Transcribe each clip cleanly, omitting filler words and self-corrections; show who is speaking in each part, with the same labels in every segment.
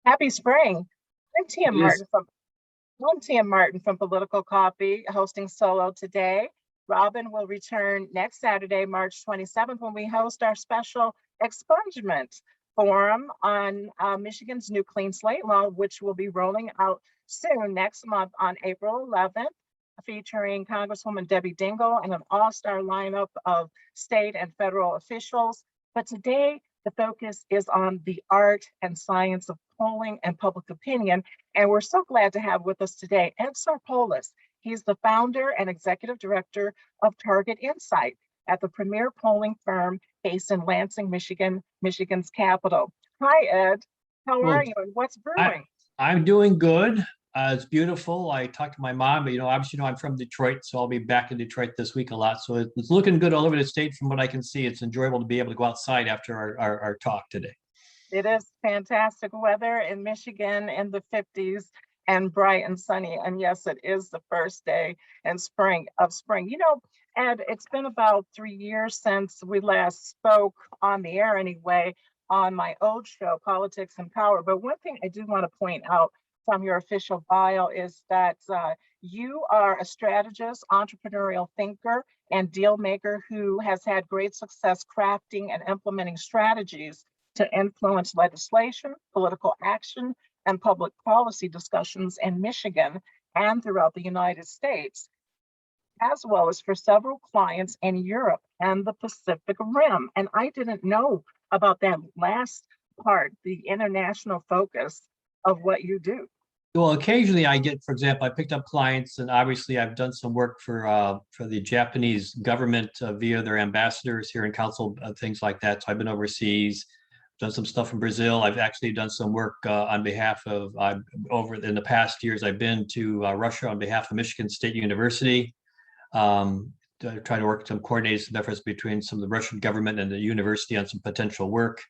Speaker 1: Happy spring. I'm Tia
Speaker 2: It is.
Speaker 1: Martin from I'm Tia Martin from Politico Coffee, hosting solo today. Robyn will return next Saturday, March 27th, when we host our special expungement forum on Michigan's new clean slate law, which will be rolling out soon next month on April 11th, featuring Congresswoman Debbie Dingell and an all-star lineup of state and federal officials. But today, the focus is on the art and science of polling and public opinion. And we're so glad to have with us today Ed Sarpolus. He's the founder and executive director of Target-Insyght at the premier polling firm based in Lansing, Michigan, Michigan's capital. Hi, Ed. How are
Speaker 2: Well,
Speaker 1: you and what's
Speaker 2: I,
Speaker 1: brewing?
Speaker 2: I'm doing good. It's beautiful. I talked to my mom, but obviously, I'm from Detroit, so I'll be back in Detroit this week a lot. So it's looking good all over the state from what I can see. It's enjoyable to be able to go outside after our talk today.
Speaker 1: It is fantastic weather in Michigan in the 50s and bright and sunny. And yes, it is the first day in spring. Ed, it's been about 3 years since we last spoke on the air anyway, on my old show, Politics and Power. But one thing I do want to point out from your official bio is that you are a strategist, entrepreneurial thinker, and deal maker who has had great success crafting and implementing strategies to influence legislation, political action, and public policy discussions in Michigan and throughout the United States, as well as for several clients in Europe and the Pacific Rim. And I didn't know about that last part, the international focus of what you do.
Speaker 2: Well, occasionally I get, for example, I picked up clients, and obviously I've done some work for the Japanese government via their ambassadors here in council, things like that. So I've been overseas, done some stuff in Brazil. I've actually done some work on behalf of over in the past years. I've been to Russia on behalf of Michigan State University. Trying to work some coordinated efforts between some of the Russian government and the university on some potential work.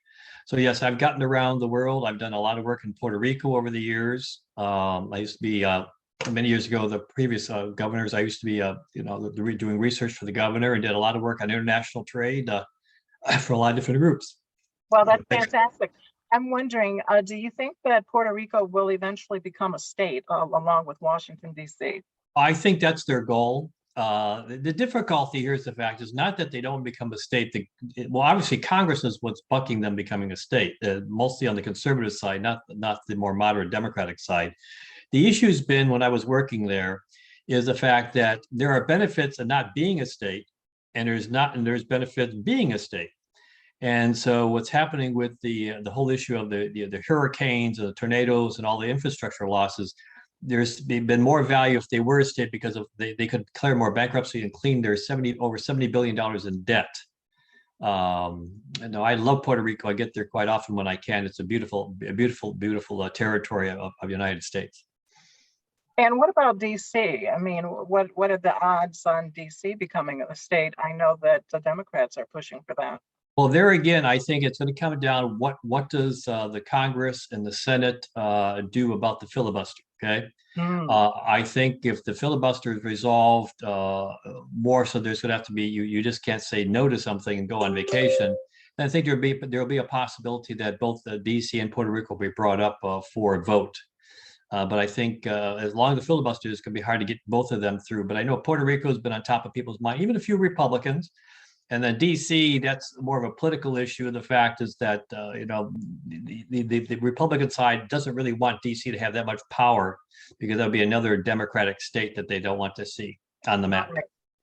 Speaker 2: So yes, I've gotten around the world. I've done a lot of work in Puerto Rico over the years. I used to be many years ago, the previous governors. I used to be doing research for the governor and did a lot of work on international trade for a lot of different groups.
Speaker 1: Well, that's fantastic. I'm wondering, do you think that Puerto Rico will eventually become a state along with Washington, D.C.?
Speaker 2: I think that's their goal. The difficulty here is the fact is not that they don't become a state. Well, obviously Congress is what's bucking them becoming a state, mostly on the conservative side, not the more moderate Democratic side. The issue has been when I was working there is the fact that there are benefits of not being a state, and there's benefits being a state. And so what's happening with the whole issue of the hurricanes and the tornadoes and all the infrastructure losses, there's been more value if they were a state because of they could declare more bankruptcy and clean their over $70 billion in debt. No, I love Puerto Rico. I get there quite often when I can. It's a beautiful territory of the United States.
Speaker 1: And what about DC? I mean, what are the odds on DC becoming a state? I know that the Democrats are pushing for that.
Speaker 2: Well, there again, I think it's going to come down what does the Congress and the Senate do about the filibuster? Okay, I think if the filibuster is resolved more, so there's going to have to be you just can't say no to something and go on vacation. And I think there'll be a possibility that both the DC and Puerto Rico will be brought up for a vote. But I think as long as the filibuster is going to be hard to get both of them through. But I know Puerto Rico has been on top of people's mind, even a few Republicans. And then DC, that's more of a political issue. The fact is that the Republican side doesn't really want DC to have that much power because that would be another Democratic state that they don't want to see on the map.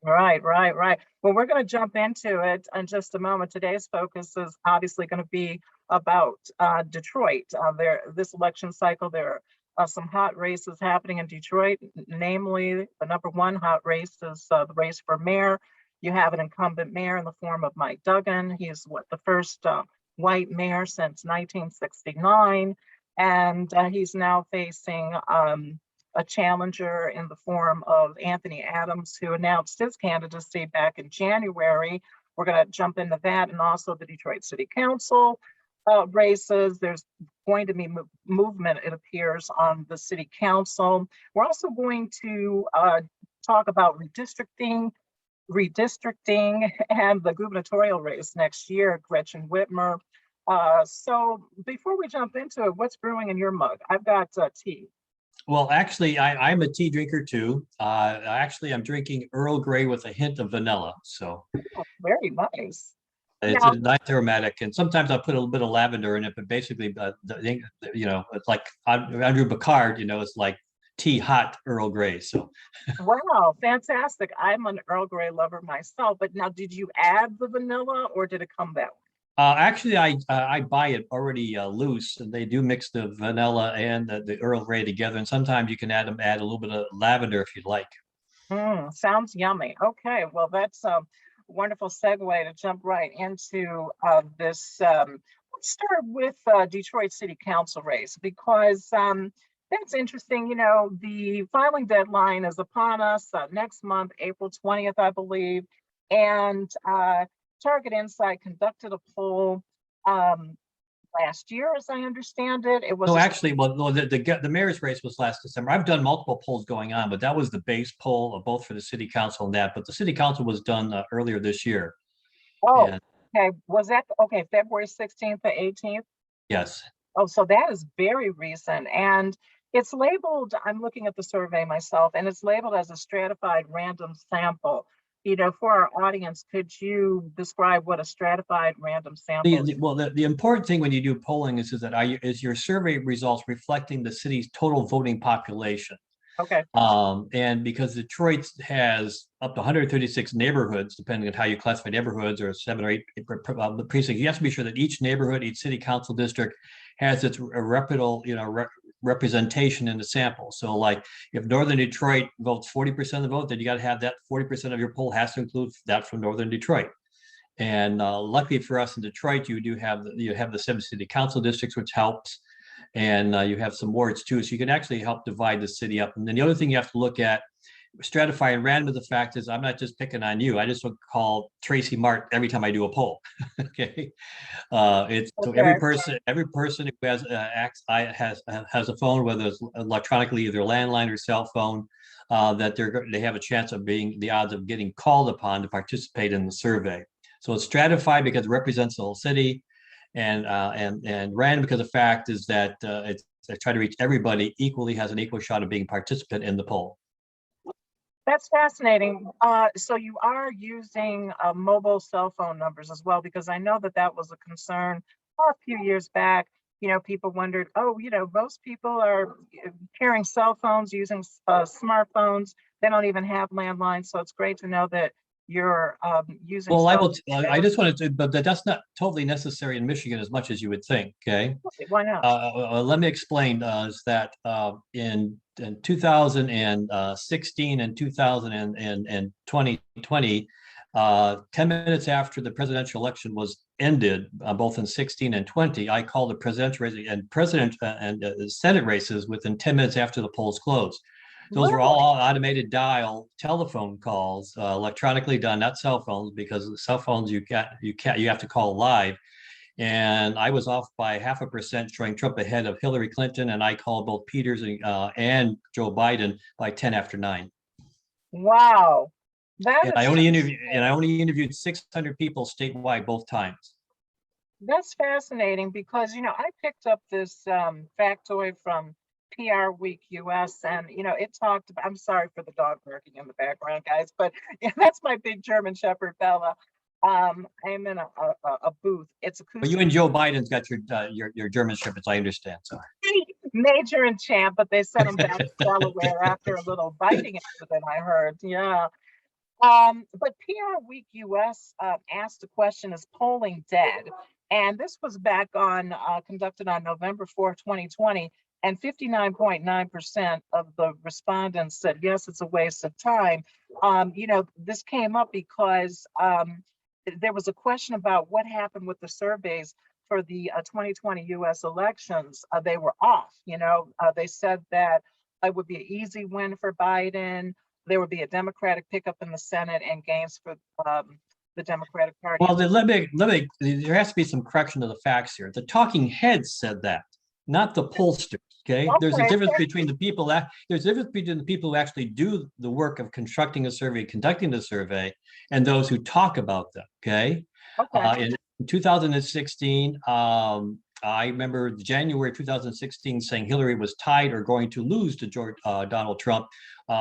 Speaker 1: Right. Well, we're going to jump into it in just a moment. Today's focus is obviously going to be about Detroit. This election cycle, there are some hot races happening in Detroit. Namely, the number one hot race is the race for mayor. You have an incumbent mayor in the form of Mike Duggan. He's the first white mayor since 1969. And he's now facing a challenger in the form of Anthony Adams, who announced his candidacy back in January. We're going to jump into that, and also the Detroit City Council races. There's going to be movement, it appears, on the City Council. We're also going to talk about redistricting and the gubernatorial race next year. Gretchen Whitmer So before we jump into it, what's brewing in your mug? I've got tea.
Speaker 2: Well, actually, I'm a tea drinker too. Actually, I'm drinking Earl Grey with a hint of vanilla. So
Speaker 1: Oh, very nice.
Speaker 2: it's
Speaker 1: Now,
Speaker 2: a nice aromatic, and sometimes I put a little bit of lavender in it. But basically, it's like Andrew Picard. It's like tea hot Earl Grey. So
Speaker 1: wow, fantastic. I'm an Earl Grey lover myself, but now did you add the vanilla or did it come that way?
Speaker 2: actually, I buy it already loose, and they do mix the vanilla and the Earl Grey together. And sometimes you can add a little bit of lavender if you'd like.
Speaker 1: Sounds yummy. Okay, well, that's a wonderful segue to jump right into this. Let's start with Detroit City Council race because that's interesting. The filing deadline is upon us next month, April 20th, I believe. And Target-Insyght conducted a poll last year, as I understand it. It was
Speaker 2: No, actually, well, no, the mayor's race was last December. I've done multiple polls going on, but that was the base poll of both for the city council and that. But the city council was done earlier this year.
Speaker 1: oh,
Speaker 2: And
Speaker 1: okay. Was that okay? February 16th to 18th?
Speaker 2: yes,
Speaker 1: Oh, so that is very recent. And it's labeled, I'm looking at the survey myself, and it's labeled as a stratified random sample. For our audience, could you describe what a stratified random sample is?
Speaker 2: the important thing when you do polling is your survey results reflecting the city's total voting population.
Speaker 1: Okay.
Speaker 2: And because Detroit has up to 136 neighborhoods, depending on how you classify neighborhoods, or 7 or 8 precincts, you have to be sure that each neighborhood, each city council district has its reputable, representation in the sample. So like if Northern Detroit votes 40% of the vote, then you got to have that 40% of your poll has to include that from Northern Detroit. And luckily for us in Detroit, you have the 7 city council districts, which helps. And you have some wards too. So you can actually help divide the city up. And then the other thing you have to look at, stratify and random, the fact is I'm not just picking on you. I just would call Tracy Mart every time I do a poll. Okay. It's so every person who has has a phone, whether it's electronically, either landline or cell phone, that they have a chance of the odds of getting called upon to participate in the survey. So it's stratified because it represents the whole city, and random because the fact is that it's I try to reach everybody equally, has an equal shot of being participant in the poll.
Speaker 1: That's fascinating. So you are using mobile cell phone numbers as well, because I know that was a concern a few years back. People wondered, most people are carrying cell phones, using smartphones. They don't even have landlines. So it's great to know that you're using.
Speaker 2: Well, I just wanted to, but that's not totally necessary in Michigan as much as you would think. Okay.
Speaker 1: Why not?
Speaker 2: Let me explain. Is that in 2016 and 2020, 10 minutes after the presidential election was ended, both in 16 and 20, I called the presidential race and Senate races within 10 minutes after the polls closed. Those were all automated dial telephone calls, electronically done, not cell phones, because cell phones you have to call live. And I was off by 0.5%, showing Trump ahead of Hillary Clinton, and I called both Peters and Joe Biden by 10 after 9.
Speaker 1: Wow,
Speaker 2: I only interviewed 600 people statewide both times.
Speaker 1: That's fascinating because I picked up this factoid from PR Week US, and it talked about, I'm sorry for the dog barking in the background, guys, but that's my big German Shepherd Bella. I'm in a booth. It's acoustic.
Speaker 2: But you and Joe Biden's got your German Shepherds, I understand. Sorry.
Speaker 1: Major and Champ, but they sent him back to Delaware after a little biting incident, I heard. Yeah. But PR Week US asked the question, is polling dead? And this was back conducted on November 4th, 2020. And 59.9% of the respondents said, yes, it's a waste of time. This came up because there was a question about what happened with the surveys for the 2020 US elections. They were off. They said that it would be an easy win for Biden. There would be a Democratic pickup in the Senate and gains for the Democratic Party.
Speaker 2: Well, there has to be some correction to the facts here. The talking heads said that, not the pollsters. Okay, there's a difference between the people who actually do the work of constructing a survey, conducting the survey, and those who talk about them. Okay. In 2016, I remember January 2016 saying Hillary was tied or going to lose to Donald Trump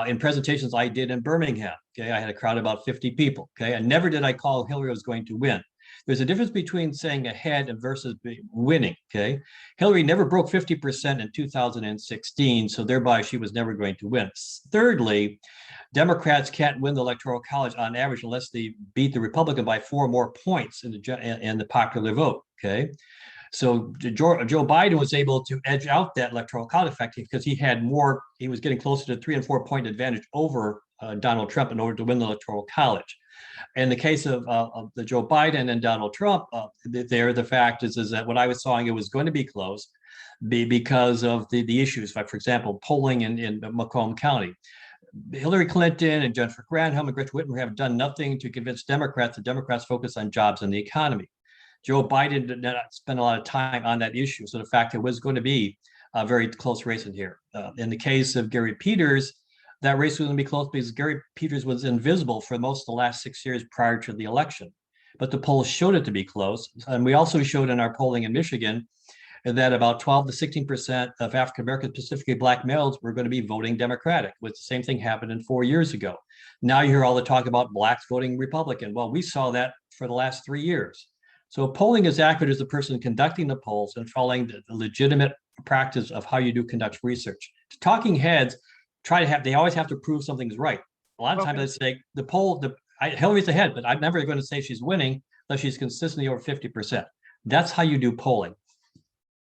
Speaker 2: in presentations I did in Birmingham. Okay, I had a crowd of about 50 people. Okay, and never did I call Hillary was going to win. There's a difference between saying ahead and versus winning. Okay, Hillary never broke 50% in 2016, so thereby she was never going to win. Thirdly, Democrats can't win the Electoral College on average unless they beat the Republican by 4 more points in the popular vote. Okay, so Joe Biden was able to edge out that Electoral College effect because he had more. He was getting closer to 3 and 4 point advantage over Donald Trump in order to win the Electoral College. In the case of the Joe Biden and Donald Trump, the fact is that what I was saying, it was going to be close because of the issues. Like, for example, polling in Macomb County. Hillary Clinton and Jennifer Granholm and Greta Whitmer have done nothing to convince Democrats that Democrats focus on jobs and the economy. Joe Biden did not spend a lot of time on that issue. So the fact it was going to be a very close race in here. In the case of Gary Peters, that race was going to be close because Gary Peters was invisible for most of the last 6 years prior to the election. But the polls showed it to be close. And we also showed in our polling in Michigan that about 12 to 16% of African Americans, specifically Black males, were going to be voting Democratic, which the same thing happened in 4 years ago. Now you hear all the talk about Blacks voting Republican. Well, we saw that for the last 3 years. So polling is accurate as the person conducting the polls and following the legitimate practice of how you do conduct research. Talking heads they always have to prove something's right. A lot of times they say Hillary's ahead, but I'm never going to say she's winning unless she's consistently over 50%. That's how you do polling.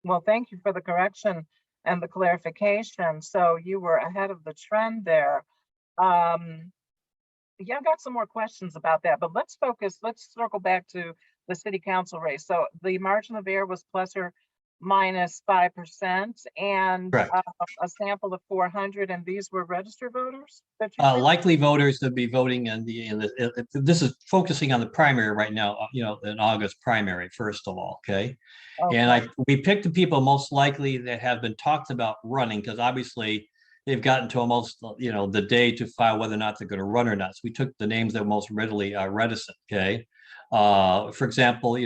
Speaker 1: Well, thank you for the correction and the clarification. So you were ahead of the trend there. Yeah, I've got some more questions about that, but let's circle back to the city council race. So the margin of error was plus or minus 5%, and a sample of 400, and these were registered voters?
Speaker 2: Likely voters to be voting this is focusing on the primary right now, in August primary, first of all, okay? And we picked the people most likely that have been talked about running, because obviously they've gotten to almost, the day to file whether or not they're going to run or not. So we took the names that were most readily reticent, okay? For example,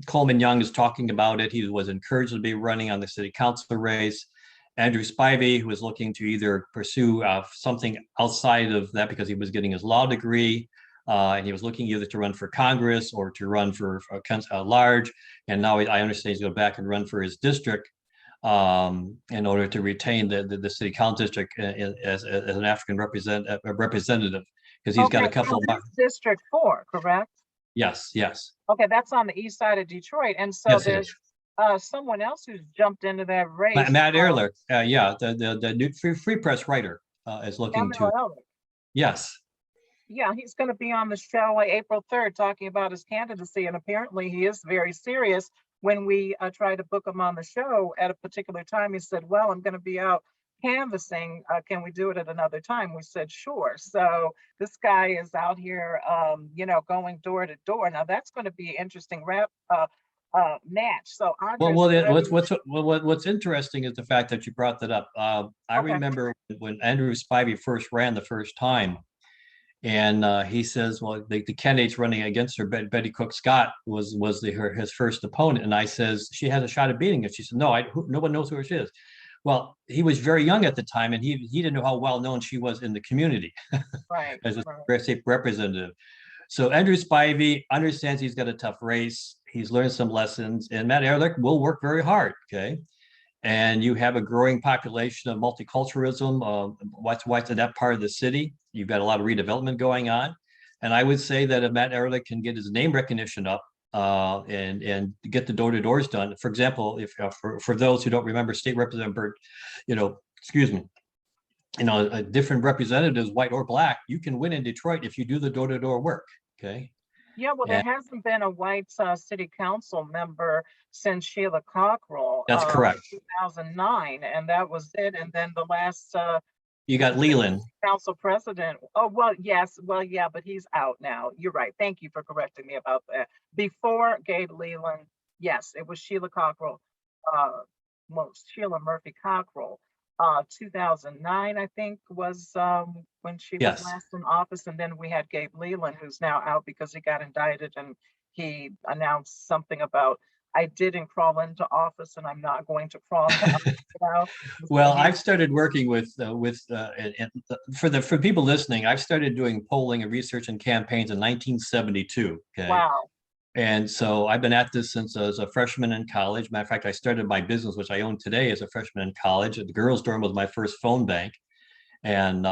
Speaker 2: Coleman Young is talking about it. He was encouraged to be running on the city council race. Andrew Spivey, who was looking to either pursue something outside of that because he was getting his law degree, and he was looking either to run for Congress or to run for large. And now I understand he's going back and run for his district in order to retain the city council district as an African representative, because he's got a couple of
Speaker 1: District 4, correct?
Speaker 2: Yes.
Speaker 1: Okay, that's on the east side of Detroit, and so
Speaker 2: yes,
Speaker 1: there's someone else who's jumped into that race.
Speaker 2: Matt Ehrlich, the new free press writer is looking to. Yes.
Speaker 1: Yeah, he's going to be on the show April 3rd talking about his candidacy, and apparently he is very serious. When we tried to book him on the show at a particular time, he said, well, I'm going to be out canvassing. Can we do it at another time? We said, sure. So this guy is out here, going door to door. Now that's going to be an interesting match. So
Speaker 2: what's interesting is the fact that you brought that up. I remember when Andrew Spivey first ran the first time, and he says, well, the candidate's running against her, Betty Cook Scott was his first opponent, and I says she has a shot at beating it. She said, no, no one knows who she is. Well, he was very young at the time, and he didn't know how well known she was in the community as a state representative. So Andrew Spivey understands he's got a tough race. He's learned some lessons, and Matt Ehrlich will work very hard. Okay, and you have a growing population of multiculturalism. What's in that part of the city? You've got a lot of redevelopment going on, and I would say that if Matt Ehrlich can get his name recognition up, and get the door-to-doors done. For example, if for those who don't remember, State Representative Burt, different representatives, white or black, you can win in Detroit if you do the door-to-door work. Okay.
Speaker 1: Yeah, well, there hasn't been a white city council member since Sheila Cockrell.
Speaker 2: That's correct.
Speaker 1: 2009, and that was it. And then the last.
Speaker 2: You got Leland.
Speaker 1: Council president. Oh, well, yes. Well, yeah, but he's out now. You're right. Thank you for correcting me about that. Before Gabe Leland, yes, it was Sheila Cockrell, Sheila Murphy Cockrell. 2009, I think, was when she was last in office. And then we had Gabe Leland, who's now out because he got indicted and he announced something about, I didn't crawl into office and I'm not going to crawl into office now.
Speaker 2: Well, I've started working with for people listening. I've started doing polling and research and campaigns in 1972. Okay.
Speaker 1: Wow.
Speaker 2: And so I've been at this since I was a freshman in college. Matter of fact, I started my business, which I own today, as a freshman in college. The girls' dorm was my first phone bank. And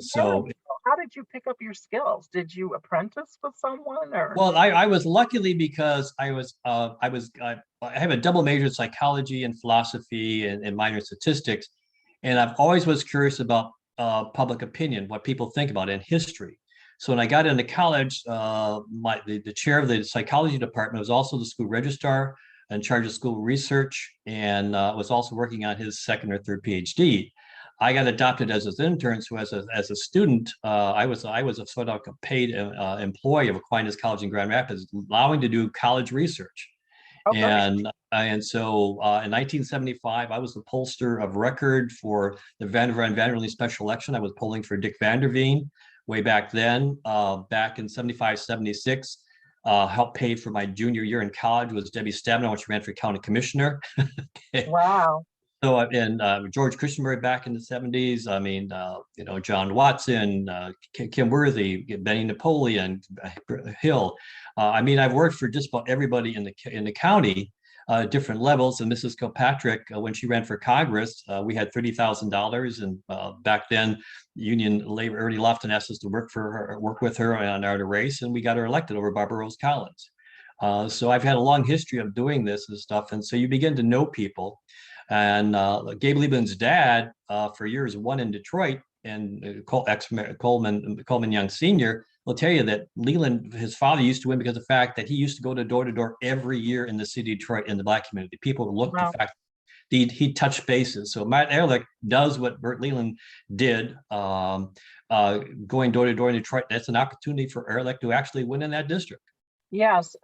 Speaker 2: so,
Speaker 1: how did you pick up your skills? Did you apprentice with someone, or?
Speaker 2: well, I was luckily because I have a double major in psychology and philosophy and minor in statistics. And I've always was curious about public opinion, what people think about it, and history. So when I got into college, the chair of the psychology department was also the school registrar in charge of school research, and was also working on his second or third PhD. I got adopted as an intern, so as a student, I was a sort of a paid employee of Aquinas College in Grand Rapids, allowing to do college research.
Speaker 1: Okay.
Speaker 2: And so in 1975, I was the pollster of record for the Van der Lee special election. I was polling for Dick Van der Veen way back then. Back in 75, 76, helped pay for my junior year in college was Debbie Stabenow when she ran for county commissioner.
Speaker 1: Wow.
Speaker 2: So, and George Christenberry back in the 70s. I mean, John Watson, Kim Worthy, Benny Napoleon, Hill. I mean, I've worked for just about everybody in the county, different levels. And Mrs. Kilpatrick, when she ran for Congress, we had $30,000, and back then, Union Labor Ernie Lofton asked us to work with her on our race, and we got her elected over Barbara Rose Collins. So I've had a long history of doing this and stuff, and so you begin to know people. And Gabe Lieberman's dad, for years, won in Detroit, and Coleman Young Sr. will tell you that Leland, his father, used to win because of the fact that he used to go door to door every year in the city of Detroit in the Black community. People looked at the fact he touched bases. So Matt Ehrlich does what Burt Leland did, going door to door in Detroit. That's an opportunity for Ehrlich to actually win in that district.
Speaker 1: Yes.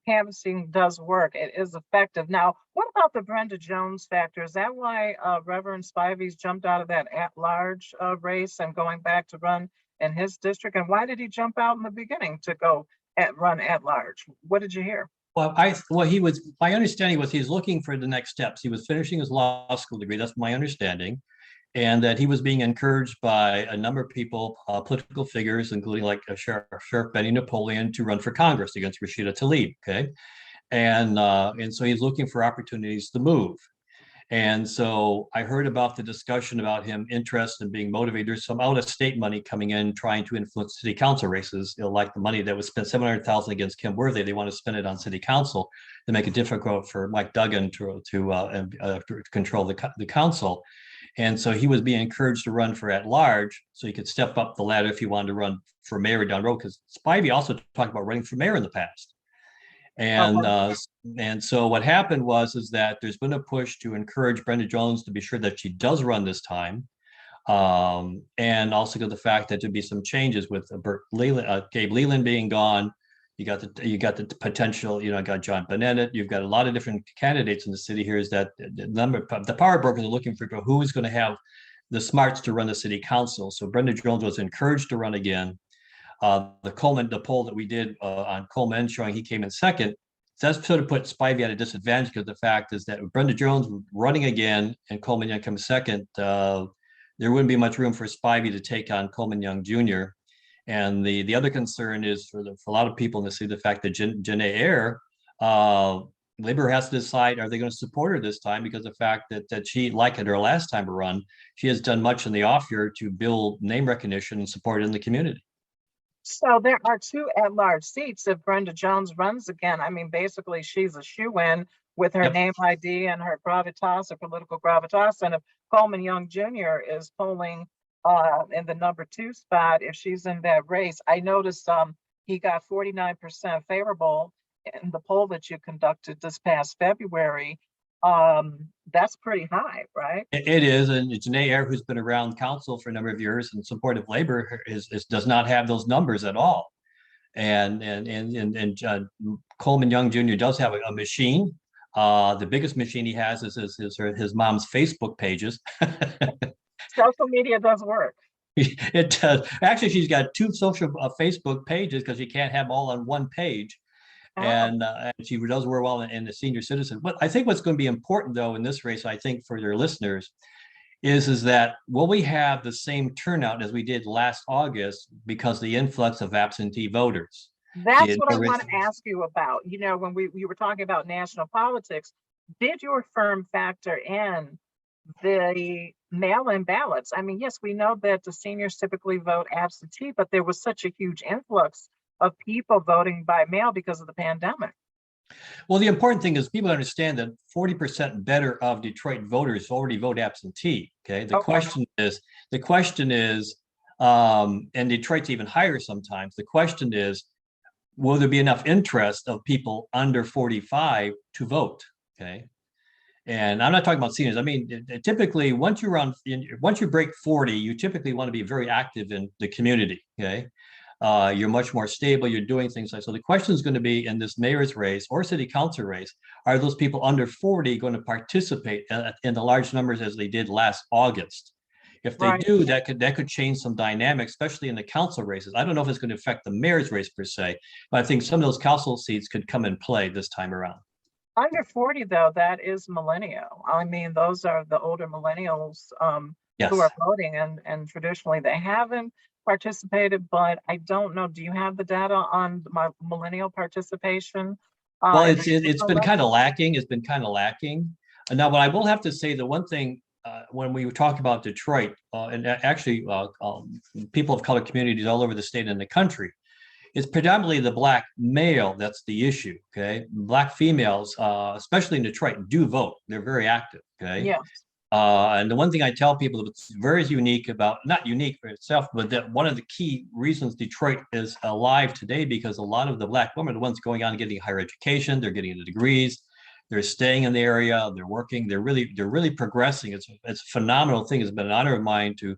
Speaker 1: Canvassing does work. It is effective. Now, what about the Brenda Jones factor? Is that why Reverend Spivey's jumped out of that at-large race and going back to run in his district? And why did he jump out in the beginning to go run at large? What did you hear?
Speaker 2: Well, my understanding was he's looking for the next steps. He was finishing his law school degree. That's my understanding. And that he was being encouraged by a number of people, political figures, including like Sheriff Benny Napoleon, to run for Congress against Rashida Tlaib. Okay, and so he's looking for opportunities to move. And so I heard about the discussion about him interested in being motivated. There's some out-of-state money coming in, trying to influence city council races. Like the money that was spent $700,000 against Kim Worthy, they want to spend it on city council to make it difficult for Mike Duggan to control the council. And so he was being encouraged to run for at large, so he could step up the ladder if he wanted to run for mayor down the road. Because Spivey also talked about running for mayor in the past. And so what happened is that there's been a push to encourage Brenda Jones to be sure that she does run this time, and also to the fact that there'd be some changes with Gabe Leland being gone. You got the potential, got John Benedet. You've got a lot of different candidates in the city here. Is that the power brokers are looking for who is going to have the smarts to run the city council. So Brenda Jones was encouraged to run again. The poll that we did on Coleman showing he came in second. So that's sort of put Spivey at a disadvantage, because the fact is that Brenda Jones running again and Coleman Young comes second, there wouldn't be much room for Spivey to take on Coleman Young Jr. And the other concern is for a lot of people in the city, the fact that Janae Eyre, Labor has to decide, are they going to support her this time? Because the fact that she, like at her last time run, she has done much in the off year to build name recognition and support in the community.
Speaker 1: So there are two at-large seats if Brenda Jones runs again. I mean, basically, she's a shoo-in with her name ID and her gravitas, her political gravitas. And if Coleman Young Jr. is polling in the number 2 spot, if she's in that race, I noticed he got 49% favorable in the poll that you conducted this past February. That's pretty high, right?
Speaker 2: It is, and Janae Eyre, who's been around council for a number of years and supportive labor, does not have those numbers at all. And Coleman Young Jr. does have a machine. The biggest machine he has is his mom's Facebook pages.
Speaker 1: Social media does work.
Speaker 2: It does. Actually, she's got 2 social Facebook pages because you can't have them all on one page. And she does very well in the senior citizen. But I think what's going to be important, though, in this race, I think for your listeners, is that will we have the same turnout as we did last August because the influx of absentee voters?
Speaker 1: That's what I want to ask you about. You know, when we were talking about national politics, did your firm factor in the mail-in ballots? I mean, yes, we know that the seniors typically vote absentee, but there was such a huge influx of people voting by mail because of the pandemic.
Speaker 2: Well, the important thing is people understand that 40% better of Detroit voters already vote absentee. Okay. The question is, and Detroit's even higher sometimes. The question is, will there be enough interest of people under 45 to vote? Okay. And I'm not talking about seniors. I mean, typically, once you break 40, you typically want to be very active in the community. Okay. You're much more stable. You're doing things like so. The question is going to be in this mayor's race or city council race: are those people under 40 going to participate in the large numbers as they did last August? If they do, that could change some dynamics, especially in the council races. I don't know if it's going to affect the mayor's race per se, but I think some of those council seats could come in play this time around.
Speaker 1: Under 40, though, that is millennial. I mean, those are the older millennials
Speaker 2: Yes.
Speaker 1: who are voting, and traditionally they haven't participated, but I don't know. Do you have the data on my millennial participation?
Speaker 2: Well, it's been kind of lacking. It's been kind of lacking. Now, but I will have to say the one thing when we talk about Detroit, and actually people of color communities all over the state and the country, it's predominantly the Black male that's the issue. Okay, Black females, especially in Detroit, do vote. They're very active. Okay.
Speaker 1: Yes.
Speaker 2: And the one thing I tell people that's very unique about, not unique for itself, but that one of the key reasons Detroit is alive today, because a lot of the Black women are the ones going on and getting higher education, they're getting the degrees, they're staying in the area, they're working, they're really progressing. It's a phenomenal thing. It's been an honor of mine to,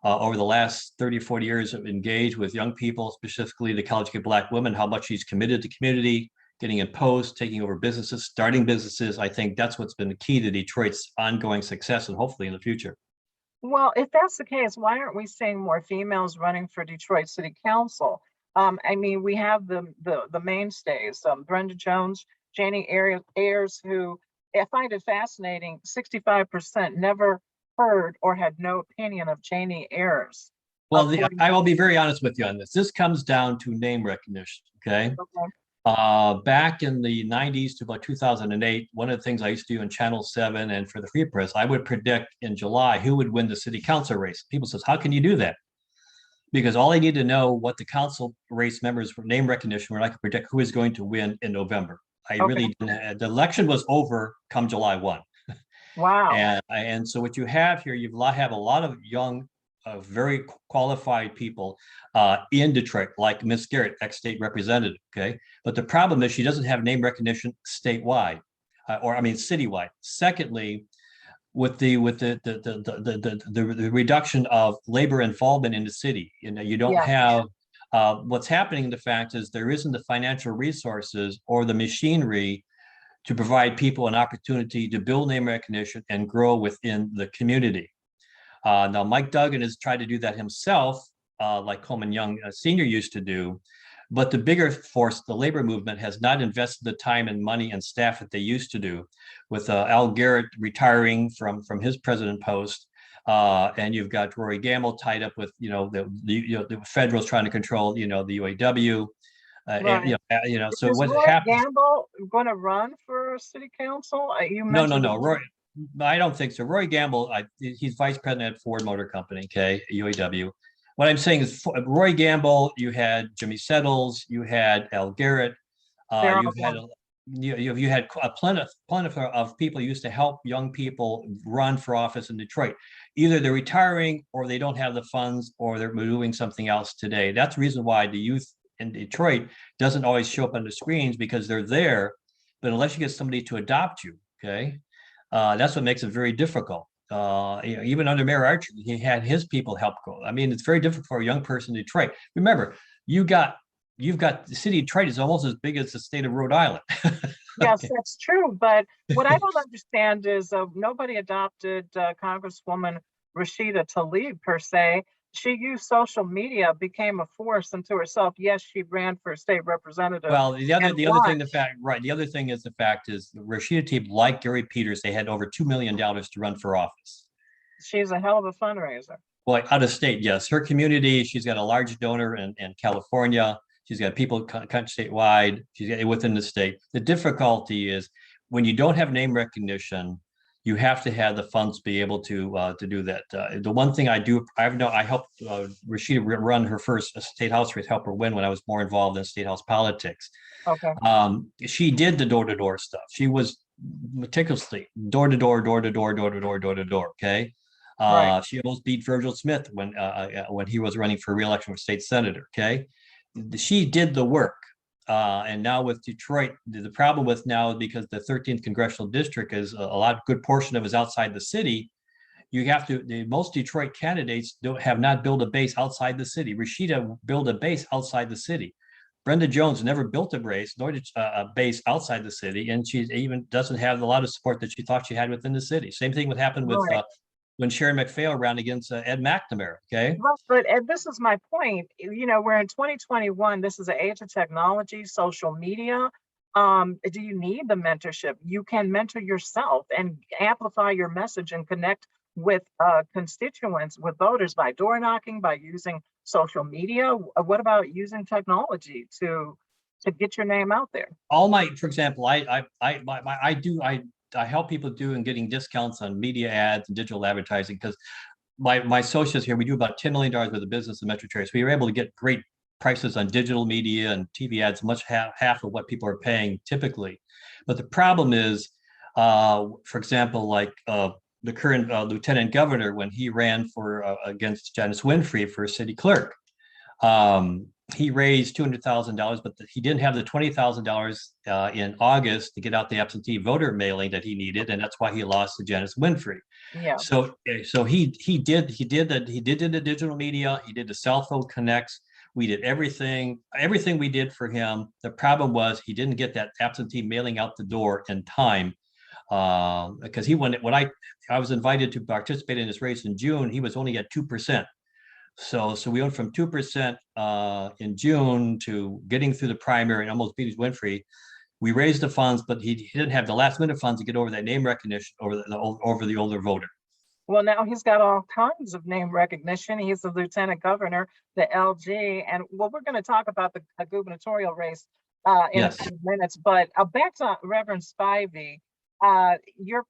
Speaker 2: over the last 30 or 40 years, engage with young people, specifically the college-age Black women, how much she's committed to community, getting in post, taking over businesses, starting businesses. I think that's what's been the key to Detroit's ongoing success and hopefully in the future.
Speaker 1: Well, if that's the case, why aren't we seeing more females running for Detroit City Council? I mean, we have the mainstays, Brenda Jones, Janie Ayers, who I find it fascinating, 65% never heard or had no opinion of Janie Ayers.
Speaker 2: Well, I will be very honest with you on this. This comes down to name recognition, okay? Back in the 90s to about 2008, one of the things I used to do in Channel 7 and for the Free Press, I would predict in July who would win the city council race. People says, how can you do that? Because all I need to know what the council race members for name recognition, where I could predict who is going to win in November. Really didn't. The election was over come July 1.
Speaker 1: Wow.
Speaker 2: And so what you have here, you have a lot of young, very qualified people in Detroit, like Miss Garrett, ex-state representative. Okay, but the problem is she doesn't have name recognition statewide, citywide. Secondly, with the reduction of labor involvement in the city, you don't have. What's happening, the fact is there isn't the financial resources or the machinery to provide people an opportunity to build name recognition and grow within the community. Now, Mike Duggan has tried to do that himself, like Coleman Young Sr. used to do, but the bigger force, the labor movement, has not invested the time and money and staff that they used to do. With Al Garrett retiring from his president post, and you've got Rory Gamble tied up with the federals trying to control the UAW. So
Speaker 1: is
Speaker 2: what
Speaker 1: Rory
Speaker 2: happens?
Speaker 1: Gamble going to run for city council?
Speaker 2: No. Rory, I don't think so. Rory Gamble, he's vice president at Ford Motor Company, okay, UAW. What I'm saying is Roy Gamble, you had Jimmy Settles, you had Al Garrett, you had a plenty of people who used to help young people run for office in Detroit. Either they're retiring or they don't have the funds or they're doing something else today. That's the reason why the youth in Detroit doesn't always show up on the screens, because they're there, but unless you get somebody to adopt you, okay, that's what makes it very difficult. Even under Mayor Archer, he had his people help go. I mean, it's very difficult for a young person in Detroit. Remember, you've got the city of Detroit is almost as big as the state of Rhode Island.
Speaker 1: Yes, that's true. But what I don't understand is nobody adopted Congresswoman Rashida Tlaib per se. she used social media, became a force unto herself. Yes, she ran for state representative.
Speaker 2: Well, the other
Speaker 1: won.
Speaker 2: thing, the other thing is the fact is the Rashida team, like Gary Peters, they had over $2 million to run for office.
Speaker 1: She's a hell of a fundraiser.
Speaker 2: Well, out of state, yes. Her community, she's got a large donor in California. She's got people statewide. She's got within the state. The difficulty is when you don't have name recognition, you have to have the funds to be able to do that. The one thing I helped Rashida run her first state house race, help her win when I was more involved in state house politics.
Speaker 1: Okay.
Speaker 2: She did the door-to-door stuff. She was meticulously door-to-door, door-to-door, door-to-door, door-to-door. Okay.
Speaker 1: Right.
Speaker 2: She almost beat Virgil Smith when he was running for re-election for state senator. Okay. She did the work. And now with Detroit, the problem with now is because the 13th congressional district is a good portion of is outside the city. You have to, most Detroit candidates have not built a base outside the city. Rashida built a base outside the city. Brenda Jones never built a base, nor did a base outside the city. And she even doesn't have a lot of support that she thought she had within the city. Same thing would happen with when Sharon McPhail ran against Ed McNamara. Okay.
Speaker 1: Well, but Ed, this is my point. We're in 2021. This is an age of technology, social media. Do you need the mentorship? You can mentor yourself and amplify your message and connect with constituents, with voters by door knocking, by using social media. What about using technology to get your name out there?
Speaker 2: For example, I help people do and getting discounts on media ads and digital advertising because my associates here, we do about $10 million worth of business in Metro Area. So we were able to get great prices on digital media and TV ads, much half of what people are paying typically. But the problem is, for example, like the current lieutenant governor, when he ran for against Janice Winfrey for city clerk, he raised $200,000, but he didn't have the $20,000 in August to get out the absentee voter mailing that he needed, and that's why he lost to Janice Winfrey.
Speaker 1: Yeah.
Speaker 2: So he did the digital media. He did the cell phone connects. We did everything we did for him. The problem was he didn't get that absentee mailing out the door in time, because when I was invited to participate in his race in June, he was only at 2%. So we went from 2% in June to getting through the primary and almost beating Winfrey. We raised the funds, but he didn't have the last minute funds to get over that name recognition over the older voter.
Speaker 1: Well, now he's got all kinds of name recognition. He's the lieutenant governor, the LG, and we're going to talk about the gubernatorial race in a few minutes. But back to Reverend Spivey. Your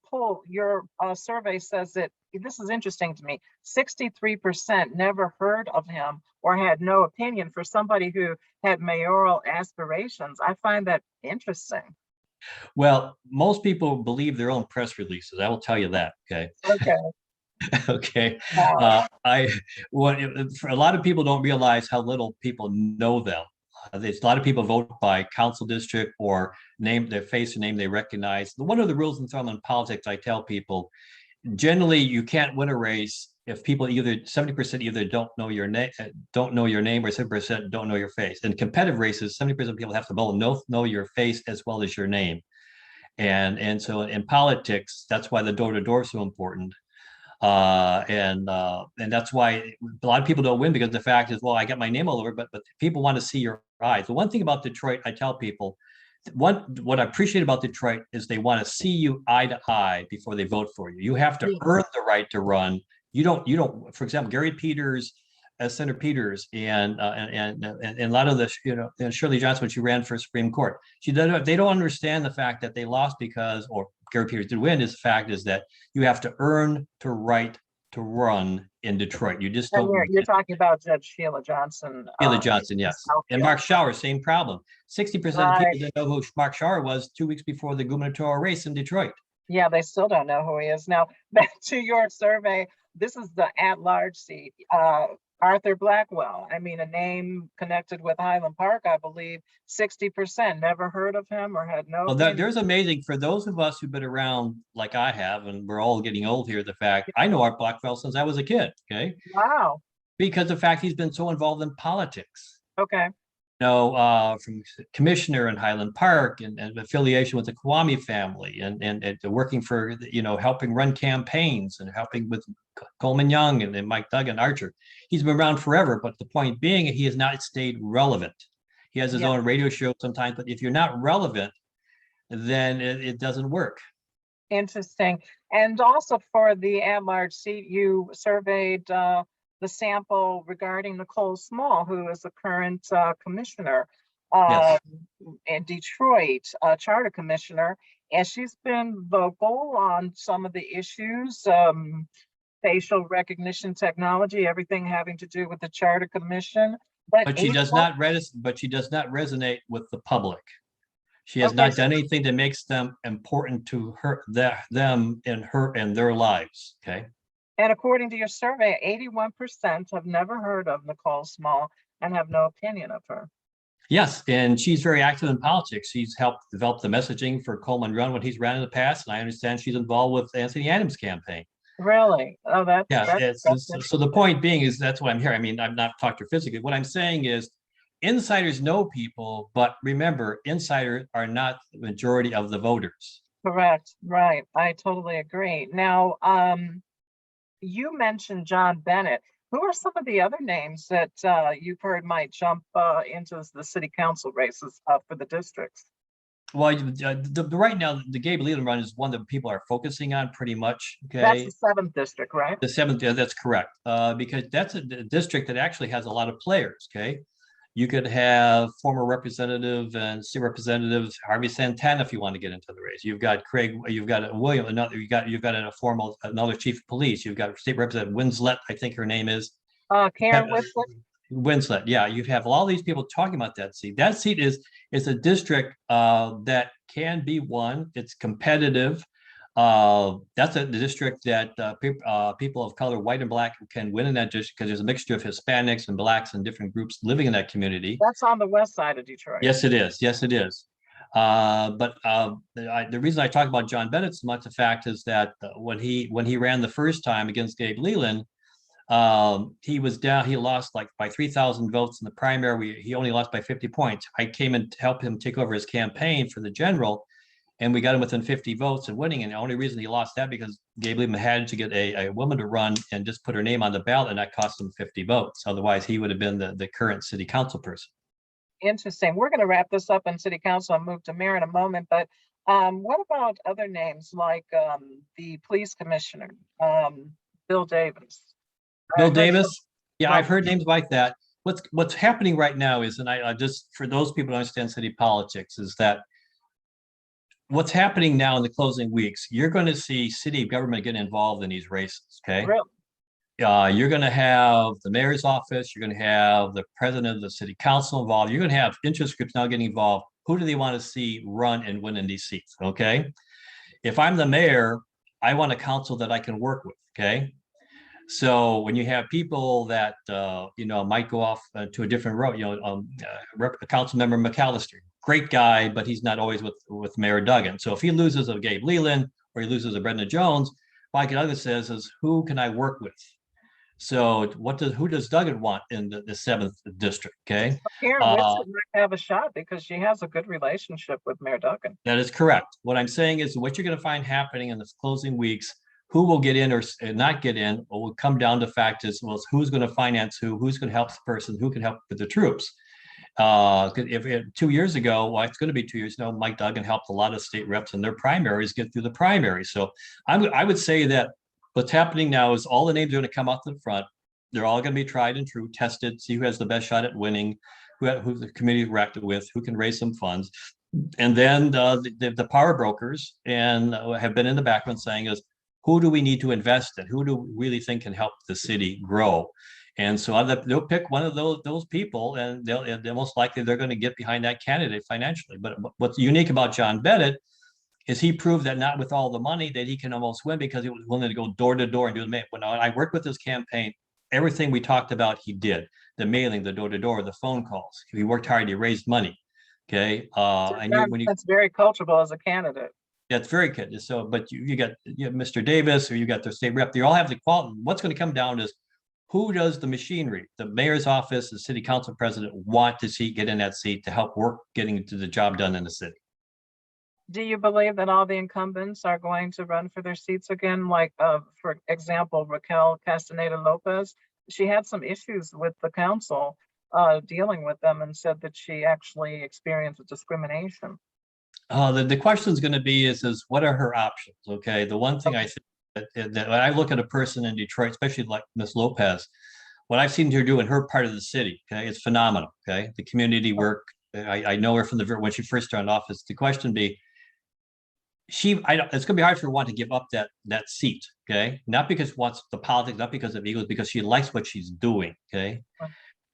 Speaker 1: survey says that, this is interesting to me, 63% never heard of him or had no opinion for somebody who had mayoral aspirations. I find that interesting.
Speaker 2: Well, most people believe their own press releases. I will tell you that. Okay.
Speaker 1: Okay.
Speaker 2: Okay. A lot of people don't realize how little people know them. There's a lot of people vote by council district or name their face and name they recognize. One of the rules and thumb in politics, I tell people, generally you can't win a race if people 70% either don't know your name, or 70% don't know your face. In competitive races, 70% of people have to both know your face as well as your name. And so in politics, that's why the door-to-door is so important. And that's why a lot of people don't win, because the fact is, well, I got my name all over, but people want to see your eyes. The one thing about Detroit, I tell people, what I appreciate about Detroit is they want to see you eye to eye before they vote for you. You have to earn the right to run. You don't, for example, Gary Peters, Senator Peters, and a lot of the, and Shirley Johnson, when she ran for Supreme Court, they don't understand the fact that they lost because, or Gary Peters did win, is the fact is that you have to earn the right to run in Detroit. You just don't.
Speaker 1: You're talking about Judge Sheila Johnson.
Speaker 2: Sheila Johnson, yes. And Mark Schauer, same problem. 60% of people didn't know who Mark Schauer was 2 weeks before the gubernatorial race in Detroit.
Speaker 1: Yeah, they still don't know who he is. Now, back to your survey, this is the at-large seat. Arthur Blackwell, a name connected with Highland Park, I believe, 60% never heard of him or had no.
Speaker 2: Well, there's amazing for those of us who've been around like I have, and we're all getting old here. The fact I know Art Blackwell since I was a kid. Okay.
Speaker 1: Wow.
Speaker 2: Because the fact he's been so involved in politics.
Speaker 1: Okay.
Speaker 2: from commissioner in Highland Park and affiliation with the Kwame family and working for, helping run campaigns and helping with Coleman Young and Mike Duggan Archer. He's been around forever, but the point being, he has not stayed relevant. He has his own radio show sometimes, but if you're not relevant, then it doesn't work.
Speaker 1: Interesting. And also for the at-large seat, you surveyed the sample regarding Nicole Small, who is the current commissioner in Detroit, charter commissioner, and she's been vocal on some of the issues, facial recognition technology, everything having to do with the charter commission.
Speaker 2: But she does not resonate with the public. She has not done anything that makes them important to them and their lives. Okay.
Speaker 1: And according to your survey, 81% have never heard of Nicole Small and have no opinion of her.
Speaker 2: Yes, and she's very active in politics. She's helped develop the messaging for Coleman Run when he's ran in the past, and I understand she's involved with Anthony Adams' campaign.
Speaker 1: Really? Oh, that's
Speaker 2: so the point being is that's why I'm here. I mean, I've not talked to her physically. What I'm saying is insiders know people, but remember, insiders are not the majority of the voters.
Speaker 1: Correct. Right. I totally agree. Now, you mentioned John Bennett. Who are some of the other names that you've heard might jump into the city council races for the districts?
Speaker 2: Well, right now, the Gabe Leland run is one that people are focusing on pretty much. Okay,
Speaker 1: that's the 7th district, right?
Speaker 2: The 7th, yeah, that's correct. Because that's a district that actually has a lot of players. Okay, you could have former representative and state representatives Harvey Santana if you want to get into the race. You've got Craig. You've got William. You've got another chief of police. You've got State Representative Winslet. I think her name is.
Speaker 1: Karen Winslet.
Speaker 2: Winslet, yeah, you have all these people talking about that seat. That seat is a district that can be won. It's competitive. That's the district that people of color, white and black, can win in that district because there's a mixture of Hispanics and blacks and different groups living in that community.
Speaker 1: That's on the west side of Detroit.
Speaker 2: Yes, it is. Yes, it is. But the reason I talk about John Bennett so much, the fact is that when he ran the first time against Gabe Leland, he was down. He lost like by 3,000 votes in the primary. He only lost by 50 points. I came in to help him take over his campaign for the general, and we got him within 50 votes and winning. And the only reason he lost that because Gabe Leland had to get a woman to run and just put her name on the ballot, and that cost him 50 votes. Otherwise, he would have been the current city council person.
Speaker 1: Interesting. We're going to wrap this up in city council and move to mayor in a moment. But what about other names like the police commissioner, Bill Davis?
Speaker 2: Bill Davis, yeah, I've heard names like that. What's happening right now is, and I just, for those people who understand city politics, is that what's happening now in the closing weeks, you're going to see city government get involved in these races, okay?
Speaker 1: Really?
Speaker 2: You're going to have the mayor's office, you're going to have the president of the city council involved, you're going to have interest groups now getting involved. Who do they want to see run and win in these seats, okay? If I'm the mayor, I want a council that I can work with, okay? So when you have people that might go off to a different road, Council Member McAllister, great guy, but he's not always with Mayor Duggan. So if he loses a Gabe Leland or he loses a Brenda Jones, Mike Duggan says is who can I work with? So who does Duggan want in the 7th district? Okay,
Speaker 1: Karen Winslet might have a shot because she has a good relationship with Mayor Duggan.
Speaker 2: That is correct. What I'm saying is what you're going to find happening in the closing weeks. Who will get in or not get in, or will come down to fact is, well, who's going to finance who's going to help the person, who can help with the troops. If 2 years ago, well, it's going to be 2 years now, Mike Duggan helped a lot of state reps in their primaries get through the primary. So I would say that what's happening now is all the names are going to come out to the front. They're all going to be tried and true, tested, see who has the best shot at winning, who the committee interacted with, who can raise some funds. And then the power brokers and have been in the background saying is, who do we need to invest in? Who do we really think can help the city grow? And so they'll pick one of those people, and they're most likely they're going to get behind that candidate financially. But what's unique about John Bennett is he proved that not with all the money that he can almost win because he was willing to go door to door and do the mail. When I worked with his campaign, everything we talked about, he did. The mailing, the door to door, the phone calls. He worked hard. He raised money. Okay.
Speaker 1: That's very coachable as a candidate.
Speaker 2: That's very good. So, but you got Mr. Davis or you got the state rep. They all have the quality. What's going to come down is who does the machinery, the mayor's office, the city council president want to see get in that seat to help work getting to the job done in the city?
Speaker 1: Do you believe that all the incumbents are going to run for their seats again? Like, for example, Raquel Castaneda Lopez, she had some issues with the council dealing with them and said that she actually experienced discrimination.
Speaker 2: The question is going to be is what are her options? Okay, the one thing I think that when I look at a person in Detroit, especially like Ms. Lopez, what I've seen her do in her part of the city, okay, it's phenomenal. Okay, the community work. I know her from when she first started office. The question be, it's going to be hard for her to give up that seat. Okay, not because she wants the politics, not because of egos, because she likes what she's doing. Okay.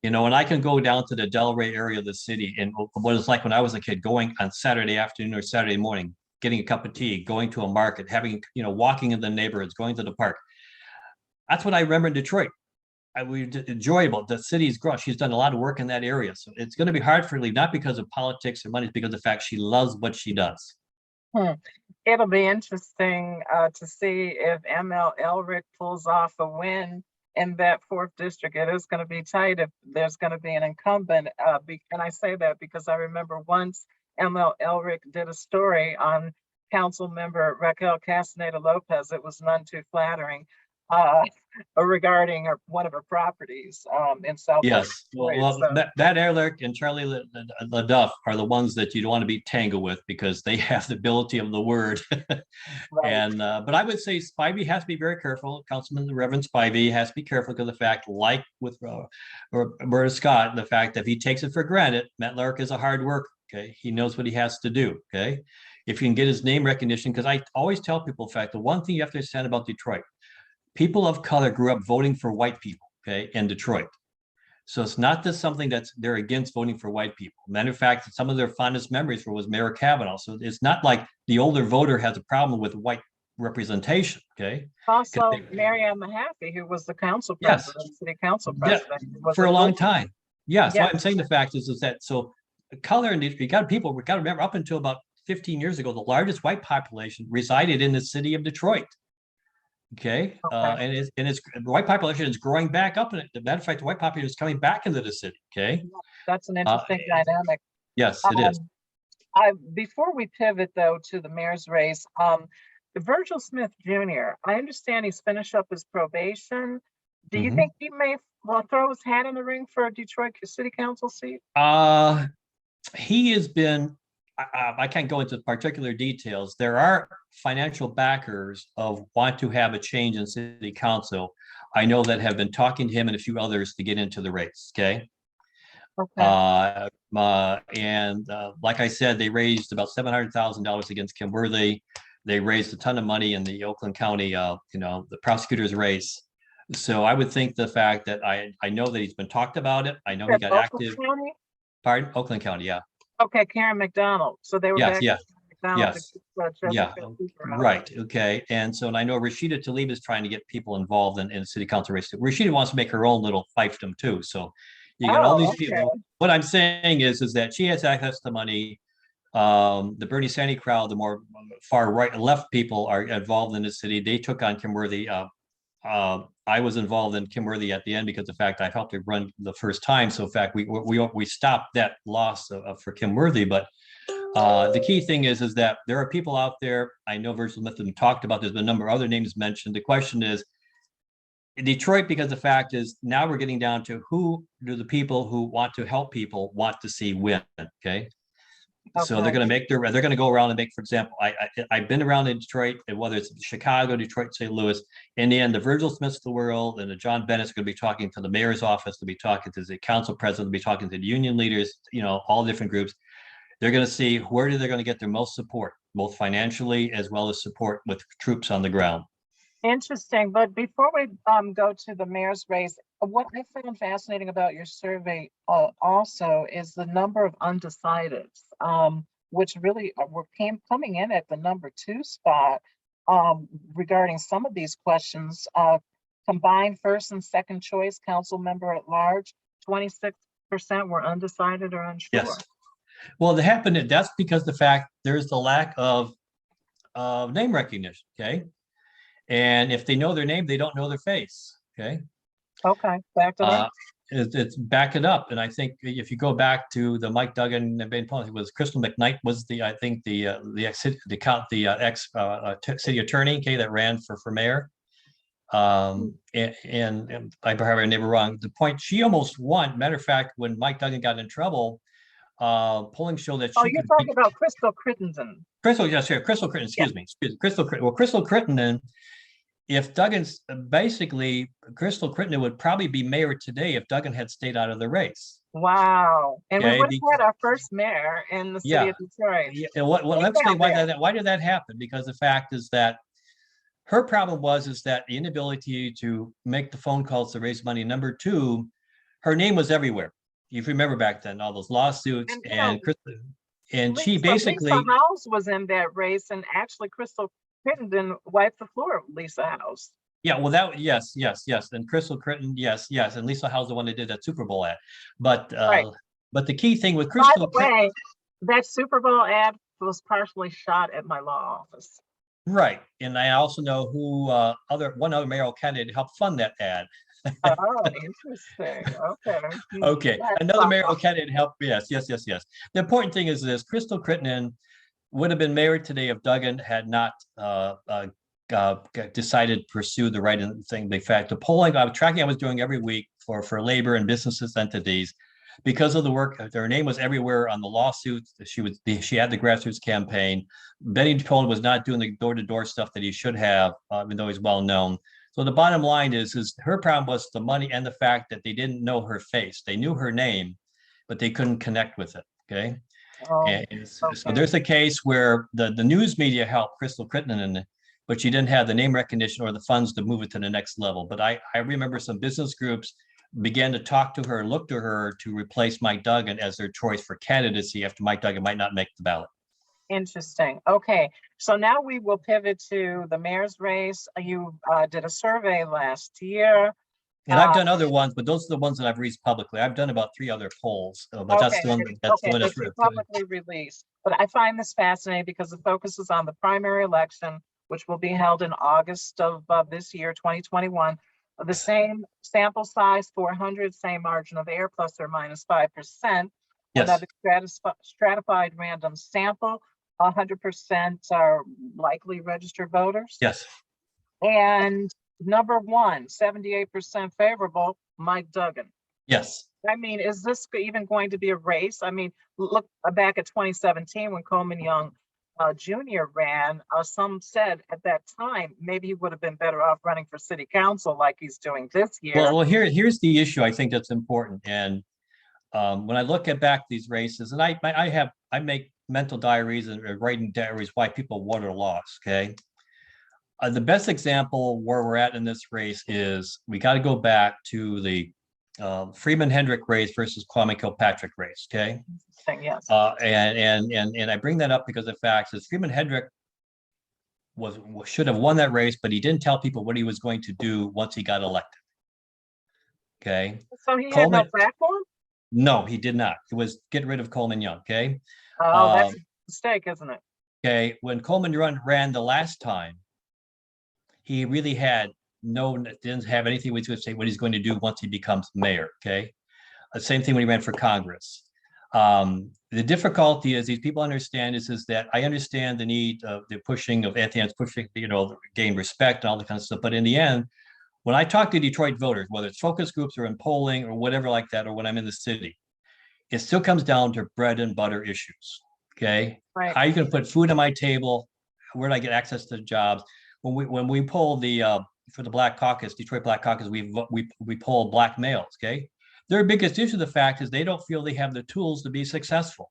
Speaker 2: You know, and I can go down to the Delray area of the city and what it's like when I was a kid, going on Saturday afternoon or Saturday morning, getting a cup of tea, going to a market, having, walking in the neighborhoods, going to the park. That's what I remember in Detroit. We enjoyable. The city's grown. She's done a lot of work in that area. So it's going to be hard for her to leave, not because of politics or money, it's because of the fact she loves what she does.
Speaker 1: It'll be interesting to see if ML Elric pulls off a win in that 4th district. It is going to be tight if there's going to be an incumbent. And I say that because I remember once ML Elric did a story on council member Raquel Castaneda Lopez. It was none too flattering regarding one of her properties in South.
Speaker 2: Yes, well, so that Ehrlich and Charlie LaDuff are the ones that you don't want to be tangled with because they have the ability of the word. Right. And but I would say Spivey has to be very careful. Councilman the Reverend Spivey has to be careful because the fact, like with Roberta Scott, the fact that if he takes it for granted, Matt Lark is a hard worker. Okay, he knows what he has to do. Okay, if you can get his name recognition, because I always tell people, in fact, the one thing you have to understand about Detroit. People of color grew up voting for white people, okay, in Detroit. So it's not just something they're against voting for white people. Matter of fact, some of their fondest memories was Mayor Kavanaugh. So it's not like the older voter has a problem with white representation, okay?
Speaker 1: Also, Marianne Mahaffey, who was the council president, yes, city council president.
Speaker 2: For a long time. Yes, yeah. So I'm saying the fact is that, so color, and we got to remember up until about 15 years ago, the largest white population resided in the city of Detroit. Okay, and it's the white population is growing back up, and the matter of fact, the white population is coming back into the city. Okay,
Speaker 1: that's an interesting dynamic.
Speaker 2: Yes, it is.
Speaker 1: Before we pivot though to the mayor's race, Virgil Smith Jr. I understand he's finished up his probation. Do you think he may throw his hat in the ring for a Detroit City Council seat?
Speaker 2: He has been. I can't go into particular details. There are financial backers of want to have a change in city council. I know that have been talking to him and a few others to get into the race. Okay. And like I said, they raised about $700,000 against Kim Worthy. They raised a ton of money in the Oakland County, the prosecutor's race. So I would think the fact that I know that he's been talked about it. I know he got active.
Speaker 1: County?
Speaker 2: Pardon? Oakland County, yeah.
Speaker 1: Okay, Karen McDonald. So they were back.
Speaker 2: Yes. Yeah.
Speaker 1: Right.
Speaker 2: Right. Okay. And so, and I know Rashida Tlaib is trying to get people involved in city council race. Rashida wants to make her own little fiefdom too. So you got all these people. What I'm saying is that she has access to money. The Bernie Sanders crowd, the more far right left people are involved in the city. They took on Kim Worthy. I was involved in Kim Worthy at the end because of the fact I helped her run the first time. So in fact, we stopped that loss for Kim Worthy. But the key thing is that there are people out there. I know Virgil Smith has talked about. There's been a number of other names mentioned. The question is Detroit, because the fact is now we're getting down to who do the people who want to help people want to see win. Okay. So they're going to go around and make, for example, I've been around in Detroit, and whether it's Chicago, Detroit, St. Louis, in the end, the Virgil Smiths of the world and the John Bennett's going to be talking to the mayor's office, to be talking to the council president, to be talking to the union leaders, all different groups. They're going to see where they're going to get their most support, both financially as well as support with troops on the ground.
Speaker 1: Interesting. But before we go to the mayor's race, what I found fascinating about your survey also is the number of undecideds, which really were coming in at the number 2 spot regarding some of these questions. Combined first and second choice council member at large, 26% were undecided or unsure.
Speaker 2: Yes. Well, that's because the fact there's the lack of name recognition. Okay. And if they know their name, they don't know their face. Okay.
Speaker 1: Okay, back to
Speaker 2: Uh,
Speaker 1: that.
Speaker 2: it's back it up, and I think if you go back to the Mike Duggan campaign policy, was Crystal McKnight was I think the ex city attorney, okay, that ran for mayor. And I probably never wrong. The point, she almost won. Matter of fact, when Mike Duggan got in trouble, polling showed that
Speaker 1: Oh,
Speaker 2: she
Speaker 1: you're
Speaker 2: could
Speaker 1: talking
Speaker 2: beat
Speaker 1: about Crystal Crittenden.
Speaker 2: Crystal. Yes, here, Crystal Crittenden.
Speaker 1: Yeah.
Speaker 2: Excuse me. Crystal Crittenden. Well, Crystal Crittenden. If Duggan's basically Crystal Crittenden would probably be mayor today if Duggan had stayed out of the race.
Speaker 1: Wow. And we
Speaker 2: Okay.
Speaker 1: would have had our first mayor in the city
Speaker 2: Yeah.
Speaker 1: of Detroit.
Speaker 2: Yeah. And what?
Speaker 1: Think
Speaker 2: Let's say
Speaker 1: about that.
Speaker 2: why did that happen? Because the fact is that her problem is that the inability to make the phone calls to raise money. Number two, her name was everywhere. If you remember back then, all those lawsuits
Speaker 1: And
Speaker 2: and she
Speaker 1: Lisa
Speaker 2: basically,
Speaker 1: House was in that race, and actually Crystal Crittenden wiped the floor with Lisa House.
Speaker 2: yeah, well, yes, and Crystal Crittenden, yes, and Lisa Howe's the one that did that Super Bowl ad, but
Speaker 1: Right.
Speaker 2: but the key thing with
Speaker 1: By
Speaker 2: Crystal
Speaker 1: the way, that Super Bowl ad was partially shot at my law office.
Speaker 2: right, and I also know who one other mayoral candidate helped fund that ad.
Speaker 1: Oh, interesting. Okay.
Speaker 2: Okay,
Speaker 1: That's
Speaker 2: another mayoral
Speaker 1: something.
Speaker 2: candidate helped. Yes. The important thing is this: Crystal Crittenden would have been mayor today if Duggan had not decided to pursue the right thing. In fact, the polling I was doing every week for labor and businesses entities, because of the work, her name was everywhere on the lawsuits. She had the grassroots campaign. Benny Toll was not doing the door-to-door stuff that he should have, even though he's well known. So the bottom line is her problem was the money and the fact that they didn't know her face. They knew her name, but they couldn't connect with it. Okay.
Speaker 1: Oh,
Speaker 2: And so
Speaker 1: okay.
Speaker 2: there's a case where the news media helped Crystal Crittenden, but she didn't have the name recognition or the funds to move it to the next level. But I remember some business groups began to talk to her, look to her to replace Mike Duggan as their choice for candidacy after Mike Duggan might not make the ballot.
Speaker 1: Interesting. Okay. So now we will pivot to the mayor's race. You did a survey last year.
Speaker 2: And I've done other ones, but those are the ones that I've released publicly. I've done about 3 other polls, but that's
Speaker 1: Okay,
Speaker 2: the one that's the one
Speaker 1: that
Speaker 2: that's
Speaker 1: you publicly released. But I find this fascinating because the focus is on the primary election, which will be held in August of this year, 2021. The same sample size, 400, same margin of error, plus or minus 5%.
Speaker 2: yes.
Speaker 1: Another stratified random sample, 100% are likely registered voters.
Speaker 2: Yes.
Speaker 1: And number one, 78% favorable, Mike Duggan.
Speaker 2: Yes.
Speaker 1: I mean, is this even going to be a race? I mean, look back at 2017 when Coleman Young Jr. ran. Some said at that time maybe he would have been better off running for city council like he's doing this year.
Speaker 2: Well, here's the issue I think that's important. And when I look at back these races, and I make mental diaries and writing diaries why people won or lost. Okay. The best example where we're at in this race is we got to go back to the Freeman Hendrick race versus Kwame Kilpatrick race. Okay.
Speaker 1: Yes.
Speaker 2: And I bring that up because the fact is Freeman Hendrick should have won that race, but he didn't tell people what he was going to do once he got elected. Okay.
Speaker 1: So he had no platform?
Speaker 2: No, he did not. It was get rid of Coleman Young. Okay.
Speaker 1: Oh, that's a mistake, isn't it?
Speaker 2: Okay. When Coleman ran the last time, he really didn't have anything to say what he's going to do once he becomes mayor. Okay. Same thing when he ran for Congress. The difficulty is these people understand is that I understand the need of the pushing of Anthony's pushing, gain respect and all that kind of stuff. But in the end, when I talk to Detroit voters, whether it's focus groups or in polling or whatever like that, or when I'm in the city, it still comes down to bread and butter issues. Okay.
Speaker 1: Right.
Speaker 2: How are you going to put food on my table? Where do I get access to jobs? When we poll for the Black Caucus, Detroit Black Caucus, we poll Black males. Okay. Their biggest issue, the fact is they don't feel they have the tools to be successful.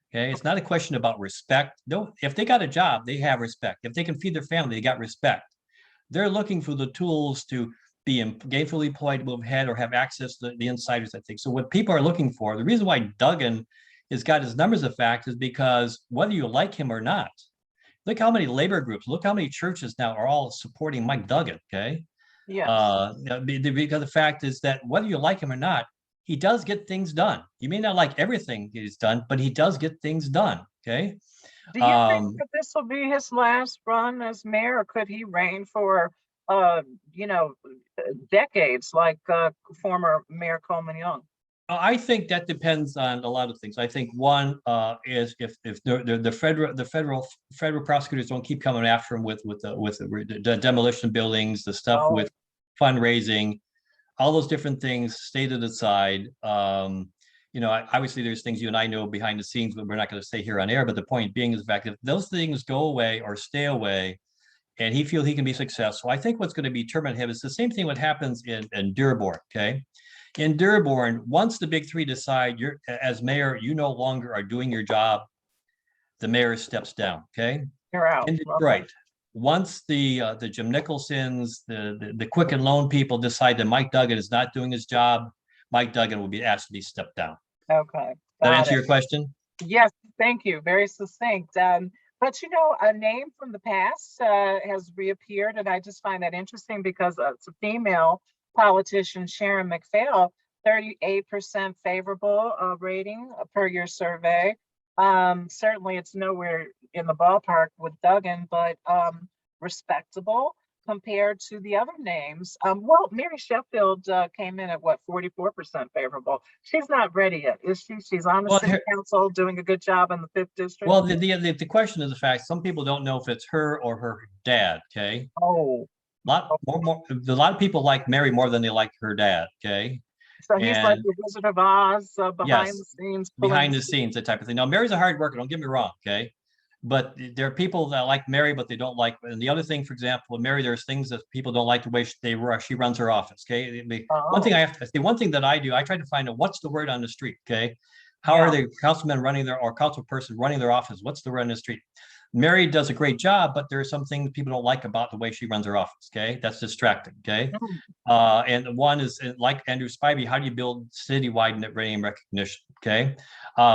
Speaker 2: Okay. It's not a question about respect. No, if they got a job, they have respect. If they can feed their family, they got respect. They're looking for the tools to be gainfully employed, move ahead, or have access to the insiders, I think. So what people are looking for, the reason why Duggan has got his numbers of fact is because whether you like him or not, look how many labor groups, look how many churches now are all supporting Mike Duggan, okay?
Speaker 1: Yes.
Speaker 2: Because the fact is that whether you like him or not, he does get things done. You may not like everything he's done, but he does get things done, okay?
Speaker 1: Do you think that this will be his last run as mayor, or could he reign for you know, decades, like former Mayor Coleman Young.
Speaker 2: I think that depends on a lot of things. I think one is if the federal prosecutors don't keep coming after him with the demolition of buildings, the stuff
Speaker 1: Oh,
Speaker 2: with fundraising, all those different things stated aside. Obviously there's things you and I know behind the scenes, but we're not going to say here on air. But the point being is the fact that if those things go away or stay away, and he feels he can be successful, I think what's going to determine him is the same thing what happens in Dearborn. Okay. In Dearborn, once the big three decide you're as mayor, you no longer are doing your job, the mayor steps down. Okay.
Speaker 1: you're out.
Speaker 2: In Detroit, once the Jim Nicholsons, the Quicken Loan people decide that Mike Duggan is not doing his job, Mike Duggan will be asked to be stepped down.
Speaker 1: Okay.
Speaker 2: That
Speaker 1: Got
Speaker 2: answer
Speaker 1: it.
Speaker 2: your question?
Speaker 1: Yes, thank you. Very succinct. But a name from the past has reappeared, and I just find that interesting because it's a female politician, Sharon McPhail, 38% favorable rating per your survey. Certainly, it's nowhere in the ballpark with Duggan, but respectable compared to the other names. Well, Mary Sheffield came in at what, 44% favorable. She's not ready yet, is she? She's on the
Speaker 2: Well,
Speaker 1: city council doing a good job in the 5th district.
Speaker 2: well, the question is the fact some people don't know if it's her or her dad. Okay,
Speaker 1: Oh,
Speaker 2: a lot of people like Mary more than they like her dad. Okay,
Speaker 1: so he's like
Speaker 2: and
Speaker 1: the Wizard of Oz behind the
Speaker 2: yes,
Speaker 1: scenes,
Speaker 2: behind the scenes, that type of thing. Now, Mary's a hard worker. Don't get me wrong. Okay, but there are people that like Mary, but they don't like. And the other thing, for example, with Mary, there's things that people don't like the way she runs her office. Okay, one thing I have to say, one thing that I do, I try to find out what's the word on the street. Okay, how are the councilmen running or councilperson running their office? What's the word on the street? Mary does a great job, but there are some things people don't like about the way she runs her office. Okay, that's distracting. Okay, and one is like Andrew Spivey, how do you build citywide name recognition? Okay,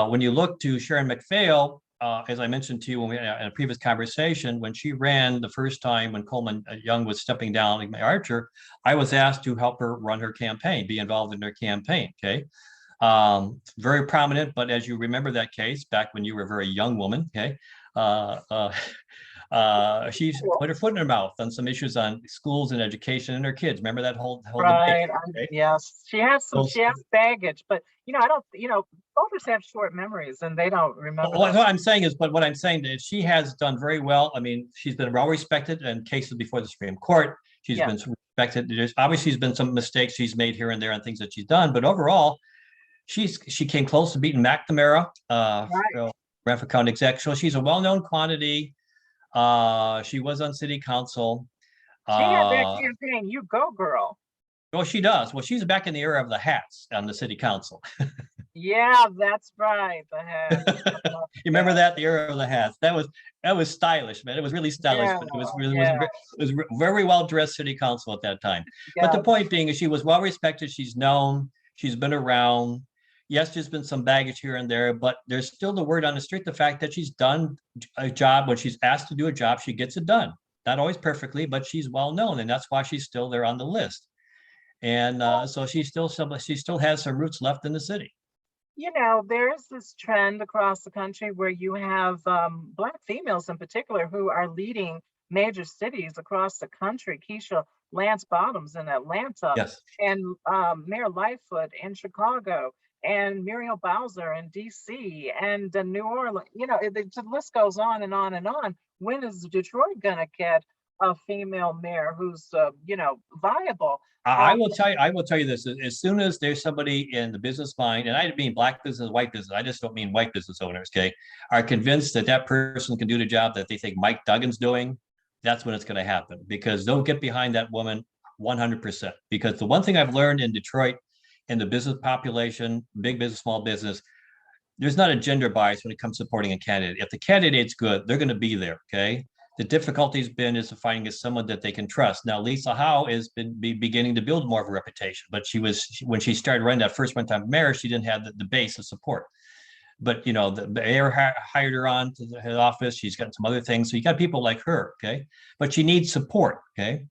Speaker 2: when you look to Sharon McPhail, as I mentioned to you when we in a previous conversation, when she ran the first time when Coleman Young was stepping down like Archer, I was asked to help her run her campaign, be involved in her campaign. Okay. Very prominent, but as you remember that case back when you were a very young woman, okay, she's put her foot in her mouth on some issues on schools and education and her kids. Remember that whole
Speaker 1: right.
Speaker 2: debate? Okay?
Speaker 1: Yes, she has baggage, but I don't, voters have short memories and they don't remember.
Speaker 2: What I'm saying is, but what I'm saying is she has done very well. I mean, she's been well respected in cases before the Supreme Court. She's been respected. There's obviously been some mistakes she's made here and there on things that she's done, but overall, she came close to beating McNamara, Bradford County exec. So she's a well-known quantity. She was on city council.
Speaker 1: She had that campaign, "You Go Girl."
Speaker 2: Well, she does. Well, she's back in the era of the hats on the city council.
Speaker 1: Yeah, that's right. The hats.
Speaker 2: You remember that, the era of the hats? That was stylish, man. It was really stylish, but it was very well dressed city council at that time. But the point being is she was well respected. She's known. She's been around. Yes, there's been some baggage here and there, but there's still the word on the street, the fact that she's done a job. When she's asked to do a job, she gets it done. Not always perfectly, but she's well known, and that's why she's still there on the list. And so she still has some roots left in the city.
Speaker 1: There's this trend across the country where you have Black females in particular who are leading major cities across the country. Keisha Lance Bottoms in Atlanta,
Speaker 2: yes,
Speaker 1: and Mayor Lightfoot in Chicago, and Muriel Bowser in DC, and New Orleans. The list goes on and on and on. When is Detroit gonna get a female mayor who's viable?
Speaker 2: I will tell you this: as soon as there's somebody in the business mind, and I don't mean Black business, white business, I just don't mean white business owners, okay, are convinced that person can do the job that they think Mike Duggan's doing, that's when it's going to happen, because they'll get behind that woman 100%. Because the one thing I've learned in Detroit, in the business population, big business, small business, there's not a gender bias when it comes to supporting a candidate. If the candidate's good, they're going to be there, okay? The difficulty's been is finding someone that they can trust. Now, Lisa Howe has been beginning to build more of a reputation, but when she started running that first one-time mayor, she didn't have the base of support. But the mayor hired her on to the head office. She's got some other things. So you got people like her, okay? But she needs support, okay?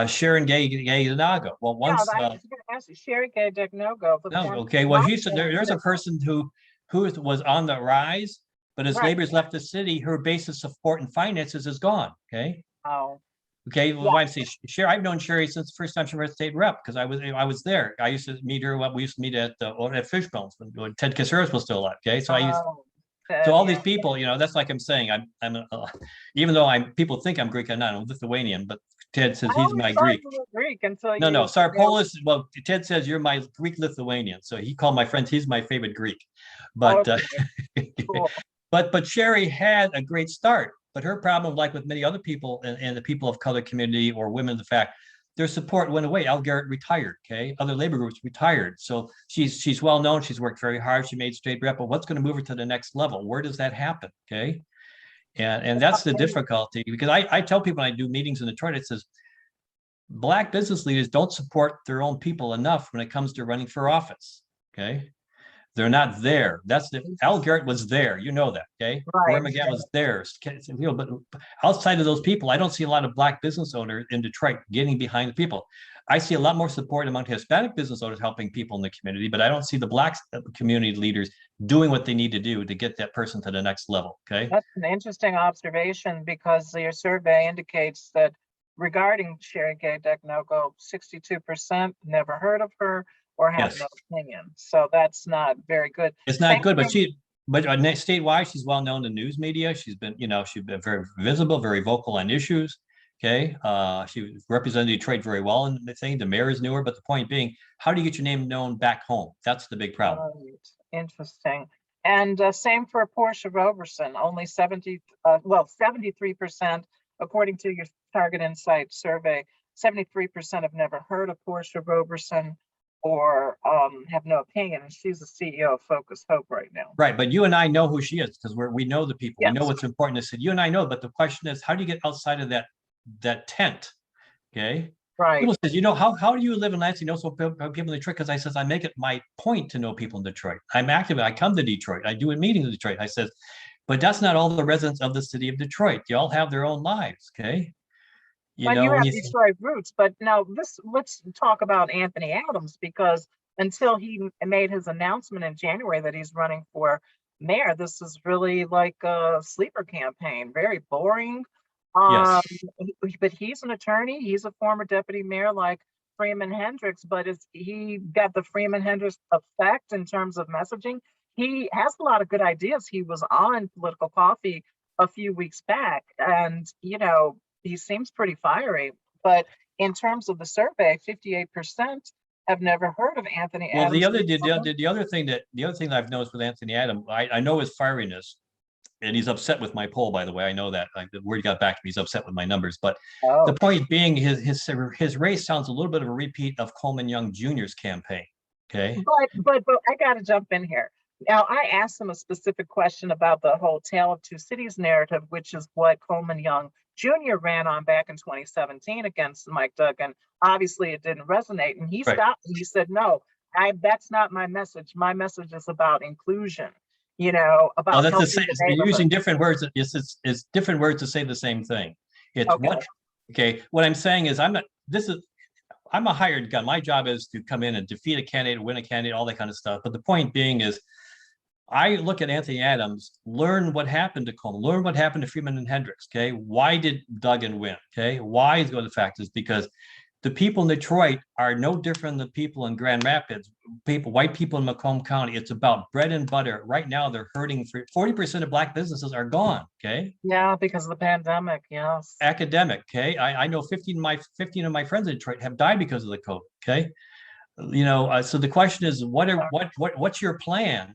Speaker 2: Sharon Gay Dagnogo. Well, once
Speaker 1: I was going to ask you, Sharon Gay Dagnogo.
Speaker 2: No, okay. Well, there's a person who was on the rise, but as Labor's left the city, her base of support and finances is gone. Okay.
Speaker 1: Oh.
Speaker 2: Okay, well, why I'm saying Sherry, I've known Sherry since the first time she was state rep because I was there. I used to meet her. We used to meet at Fishbones when Ted Caceres was still alive. Okay, so so all these people, that's like I'm saying. Even though people think I'm Greek, I'm not. I'm Lithuanian, but Ted says he's my Greek.
Speaker 1: You were Greek until
Speaker 2: No, Sarpolus. Well, Ted says you're my Greek Lithuanian, so he called my friends. He's my favorite Greek, but
Speaker 1: cool.
Speaker 2: but Sherry had a great start. But her problem, like with many other people and the people of color community or women, the fact their support went away. Al Garrett retired. Okay, other labor groups retired. So she's well known. She's worked very hard. She made state rep. But what's going to move her to the next level? Where does that happen? Okay, and that's the difficulty because I tell people when I do meetings in Detroit, it says Black business leaders don't support their own people enough when it comes to running for office. Okay. They're not there. Al Garrett was there. You know that, okay?
Speaker 1: Right.
Speaker 2: McGann was there. But outside of those people, I don't see a lot of Black business owners in Detroit getting behind the people. I see a lot more support among Hispanic business owners helping people in the community, but I don't see the Black community leaders doing what they need to do to get that person to the next level, okay?
Speaker 1: That's an interesting observation because your survey indicates that regarding Sherry Gay Decknogo, 62% never heard of her or have no opinion. So that's not very good.
Speaker 2: It's not good, but statewide, she's well known in news media. She's been very visible, very vocal on issues. Okay. She represented Detroit very well in the thing. The mayors knew her, but the point being, how do you get your name known back home? That's the big problem.
Speaker 1: Right. Interesting. And same for Portia Roberson, only 73%, according to your Target-Insyght survey, 73% have never heard of Portia Roberson or have no opinion. And she's the CEO of Focus Hope right now.
Speaker 2: Right. But you and I know who she is because we know the people. Yes. We know what's important to say. You and I know, but the question is, how do you get outside of that tent? Okay.
Speaker 1: Right.
Speaker 2: People says, how do you live in Lansing? Know so people in Detroit? Because I make it my point to know people in Detroit. I'm active. I come to Detroit. I do a meeting in Detroit. I says, but that's not all the residents of the city of Detroit. They all have their own lives. Okay.
Speaker 1: You have Detroit roots, but now let's talk about Anthony Adams, because until he made his announcement in January that he's running for mayor, this is really like a sleeper campaign, very boring. But he's an attorney. He's a former deputy mayor like Freeman Hendricks, but he got the Freeman Hendricks effect in terms of messaging. He has a lot of good ideas. He was on Politico Coffee a few weeks back, and he seems pretty fiery, but in terms of the survey, 58% have never heard of Anthony Adams.
Speaker 2: Well, the other thing that I've noticed with Anthony Adams, I know his fieriness, and he's upset with my poll, by the way. I know that. Like, the word he got back to me, he's upset with my numbers. But the point being, his race sounds a little bit of a repeat of Coleman Young Jr.'s campaign. Okay.
Speaker 1: But I got to jump in here. Now, I asked him a specific question about the whole Tale of Two Cities narrative, which is what Coleman Young Jr. ran on back in 2017 against Mike Duggan. Obviously, it didn't resonate, and he stopped. And he said, "No, that's not my message. My message is about inclusion. About
Speaker 2: that's the same. You're using different words. It's different words to say the same thing. It's what I'm saying is I'm a hired gun. My job is to come in and defeat a candidate, win a candidate, all that kind of stuff. But the point being is, I look at Anthony Adams, learn what happened to Coleman, learn what happened to Freeman and Hendricks. Okay, why did Duggan win? Okay, why is the fact is because the people in Detroit are no different than the people in Grand Rapids, white people in Macomb County. It's about bread and butter. Right now, they're hurting. 40% of Black businesses are gone. Okay.
Speaker 1: Yeah, because of the pandemic. Yes.
Speaker 2: Academic. Okay, I know 15 of my friends in Detroit have died because of the COVID. Okay, so the question is, what's your plan?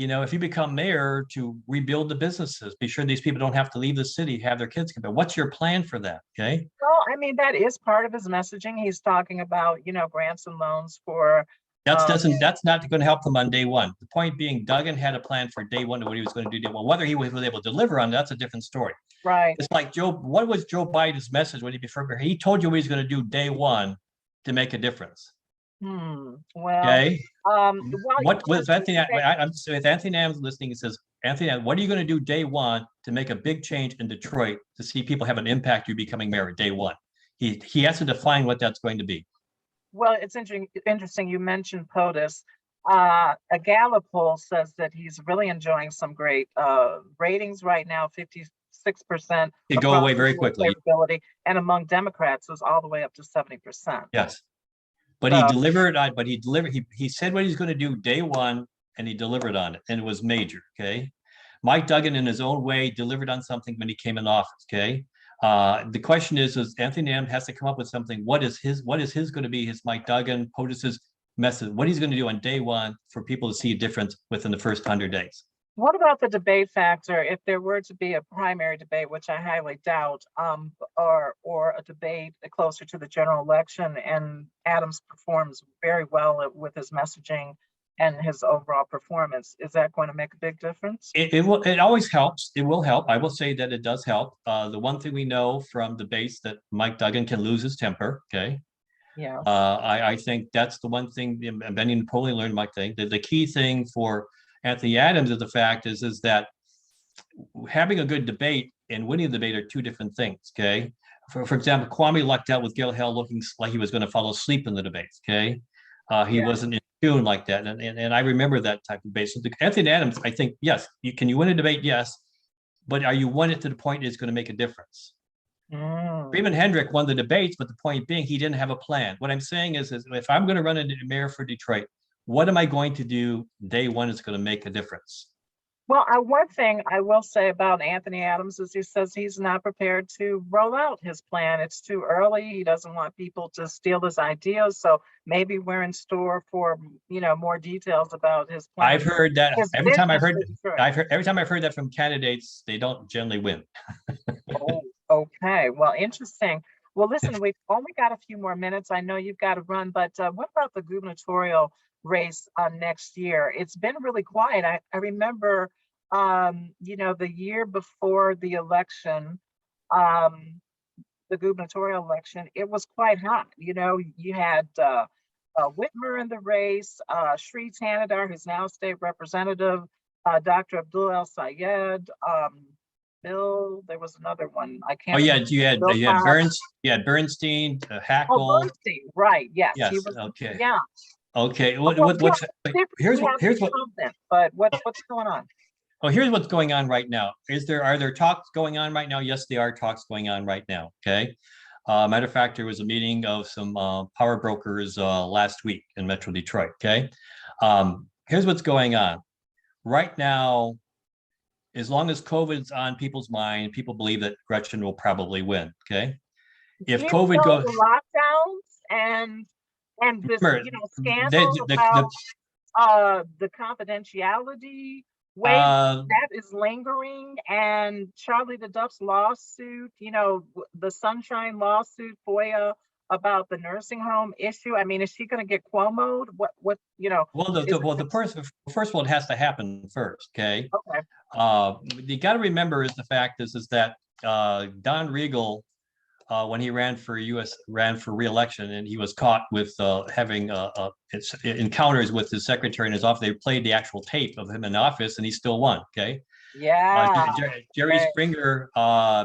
Speaker 2: If you become mayor, to rebuild the businesses, be sure these people don't have to leave the city, have their kids come back. What's your plan for that? Okay.
Speaker 1: Well, I mean, that is part of his messaging. He's talking about, grants and loans for.
Speaker 2: That's not going to help them on day one. The point being, Duggan had a plan for day one of what he was going to do. Well, whether he was able to deliver on that's a different story.
Speaker 1: Right.
Speaker 2: It's like what was Joe Biden's message when he told you what he's going to do day one to make a difference?
Speaker 1: Well,
Speaker 2: okay. With Anthony Adams listening, he says, Anthony, what are you going to do day one to make a big change in Detroit to see people have an impact you becoming mayor day one? He has to define what that's going to be.
Speaker 1: Well, it's interesting. You mentioned POTUS. A Gallup poll says that he's really enjoying some great ratings right now. 56% 6%.
Speaker 2: It go away very quickly.
Speaker 1: Favorability, and among Democrats was all the way up to 70%.
Speaker 2: Yes. But he delivered on, he said what he's going to do day one, and he delivered on it, and it was major. Okay. Mike Duggan, in his own way, delivered on something when he came in office. Okay. The question is Anthony Adams has to come up with something. What is his going to be, his Mike Duggan, POTUS's message? What he's going to do on day one for people to see a difference within the first 100 days.
Speaker 1: What about the debate factor? If there were to be a primary debate, which I highly doubt, or a debate closer to the general election, and Adams performs very well with his messaging and his overall performance, is that going to make a big difference?
Speaker 2: It will. It always helps. It will help. I will say that it does help. The one thing we know from debates that Mike Duggan can lose his temper. Okay.
Speaker 1: Yeah.
Speaker 2: I think that's the one thing Benny Napoleon learned. Mike thing. The key thing for Anthony Adams is the fact is that having a good debate and winning a debate are two different things. Okay. For example, Kwame lucked out with Gil Hell looking like he was going to fall asleep in the debates. Okay. He wasn't in tune like that. And I remember that type of debate. So Anthony Adams, I think, yes, can you win a debate? Yes. But are you won it to the point it's going to make a difference? Freeman Hendrick won the debates, but the point being he didn't have a plan. What I'm saying is if I'm going to run a mayor for Detroit, what am I going to do day one is going to make a difference?
Speaker 1: Well, one thing I will say about Anthony Adams is he says he's not prepared to roll out his plan. It's too early. He doesn't want people to steal his ideas. So maybe we're in store for, more details about his plan.
Speaker 2: I've heard that every time I've heard that from candidates, they don't generally win.
Speaker 1: Oh, okay. Well, interesting. Well, listen, we've only got a few more minutes. I know you've got to run, but what about the gubernatorial race next year? It's been really quiet. I remember, the year before the election, the gubernatorial election, it was quite hot. You had Whitmer in the race, Sri Tanadar, who's now state representative, Dr. Abdul El Sayed, Bill, there was another one. I can't.
Speaker 2: Oh yeah, you had Bernstein, Hackle.
Speaker 1: Oh, Bernstein, right? Yes.
Speaker 2: Yes.
Speaker 1: He was,
Speaker 2: okay.
Speaker 1: Yeah.
Speaker 2: Okay.
Speaker 1: Here's but what's going on?
Speaker 2: Oh, here's what's going on right now. Are there talks going on right now? Yes, there are talks going on right now. Okay. Matter of fact, there was a meeting of some power brokers last week in Metro Detroit. Okay. Here's what's going on right now. As long as COVID's on people's mind, people believe that Gretchen will probably win. Okay. If COVID goes
Speaker 1: lockdowns and this scandal about the confidentiality that is lingering, and Charlie the Duff's lawsuit, the Sunshine lawsuit, FOIA, about the nursing home issue. I mean, is she going to get Cuomo'd? What?
Speaker 2: First of all, it has to happen first. Okay. You got to remember is the fact is that Don Regal, when he ran for re-election, and he was caught with having encounters with his secretary in his office. They played the actual tape of him in office, and he still won. Okay.
Speaker 1: Yeah.
Speaker 2: Jerry Springer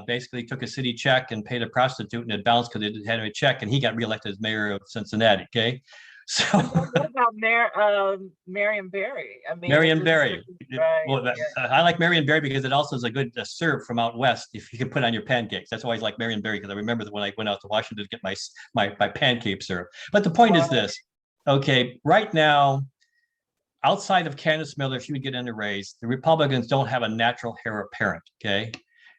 Speaker 2: basically took a city check and paid a prostitute, and it bounced because they didn't have a check, and he got reelected as mayor of Cincinnati. Okay. So
Speaker 1: what about Marion Barry? I mean,
Speaker 2: Marion Barry.
Speaker 1: Right,
Speaker 2: well, I like Marion Barry because it also is a good syrup from out west if you can put on your pancakes. That's why I like Marion Barry, because I remember that when I went out to Washington to get my pancake syrup. But the point is this. Okay, right now, outside of Candace Miller, if she would get in the race, the Republicans don't have a natural heir apparent. Okay.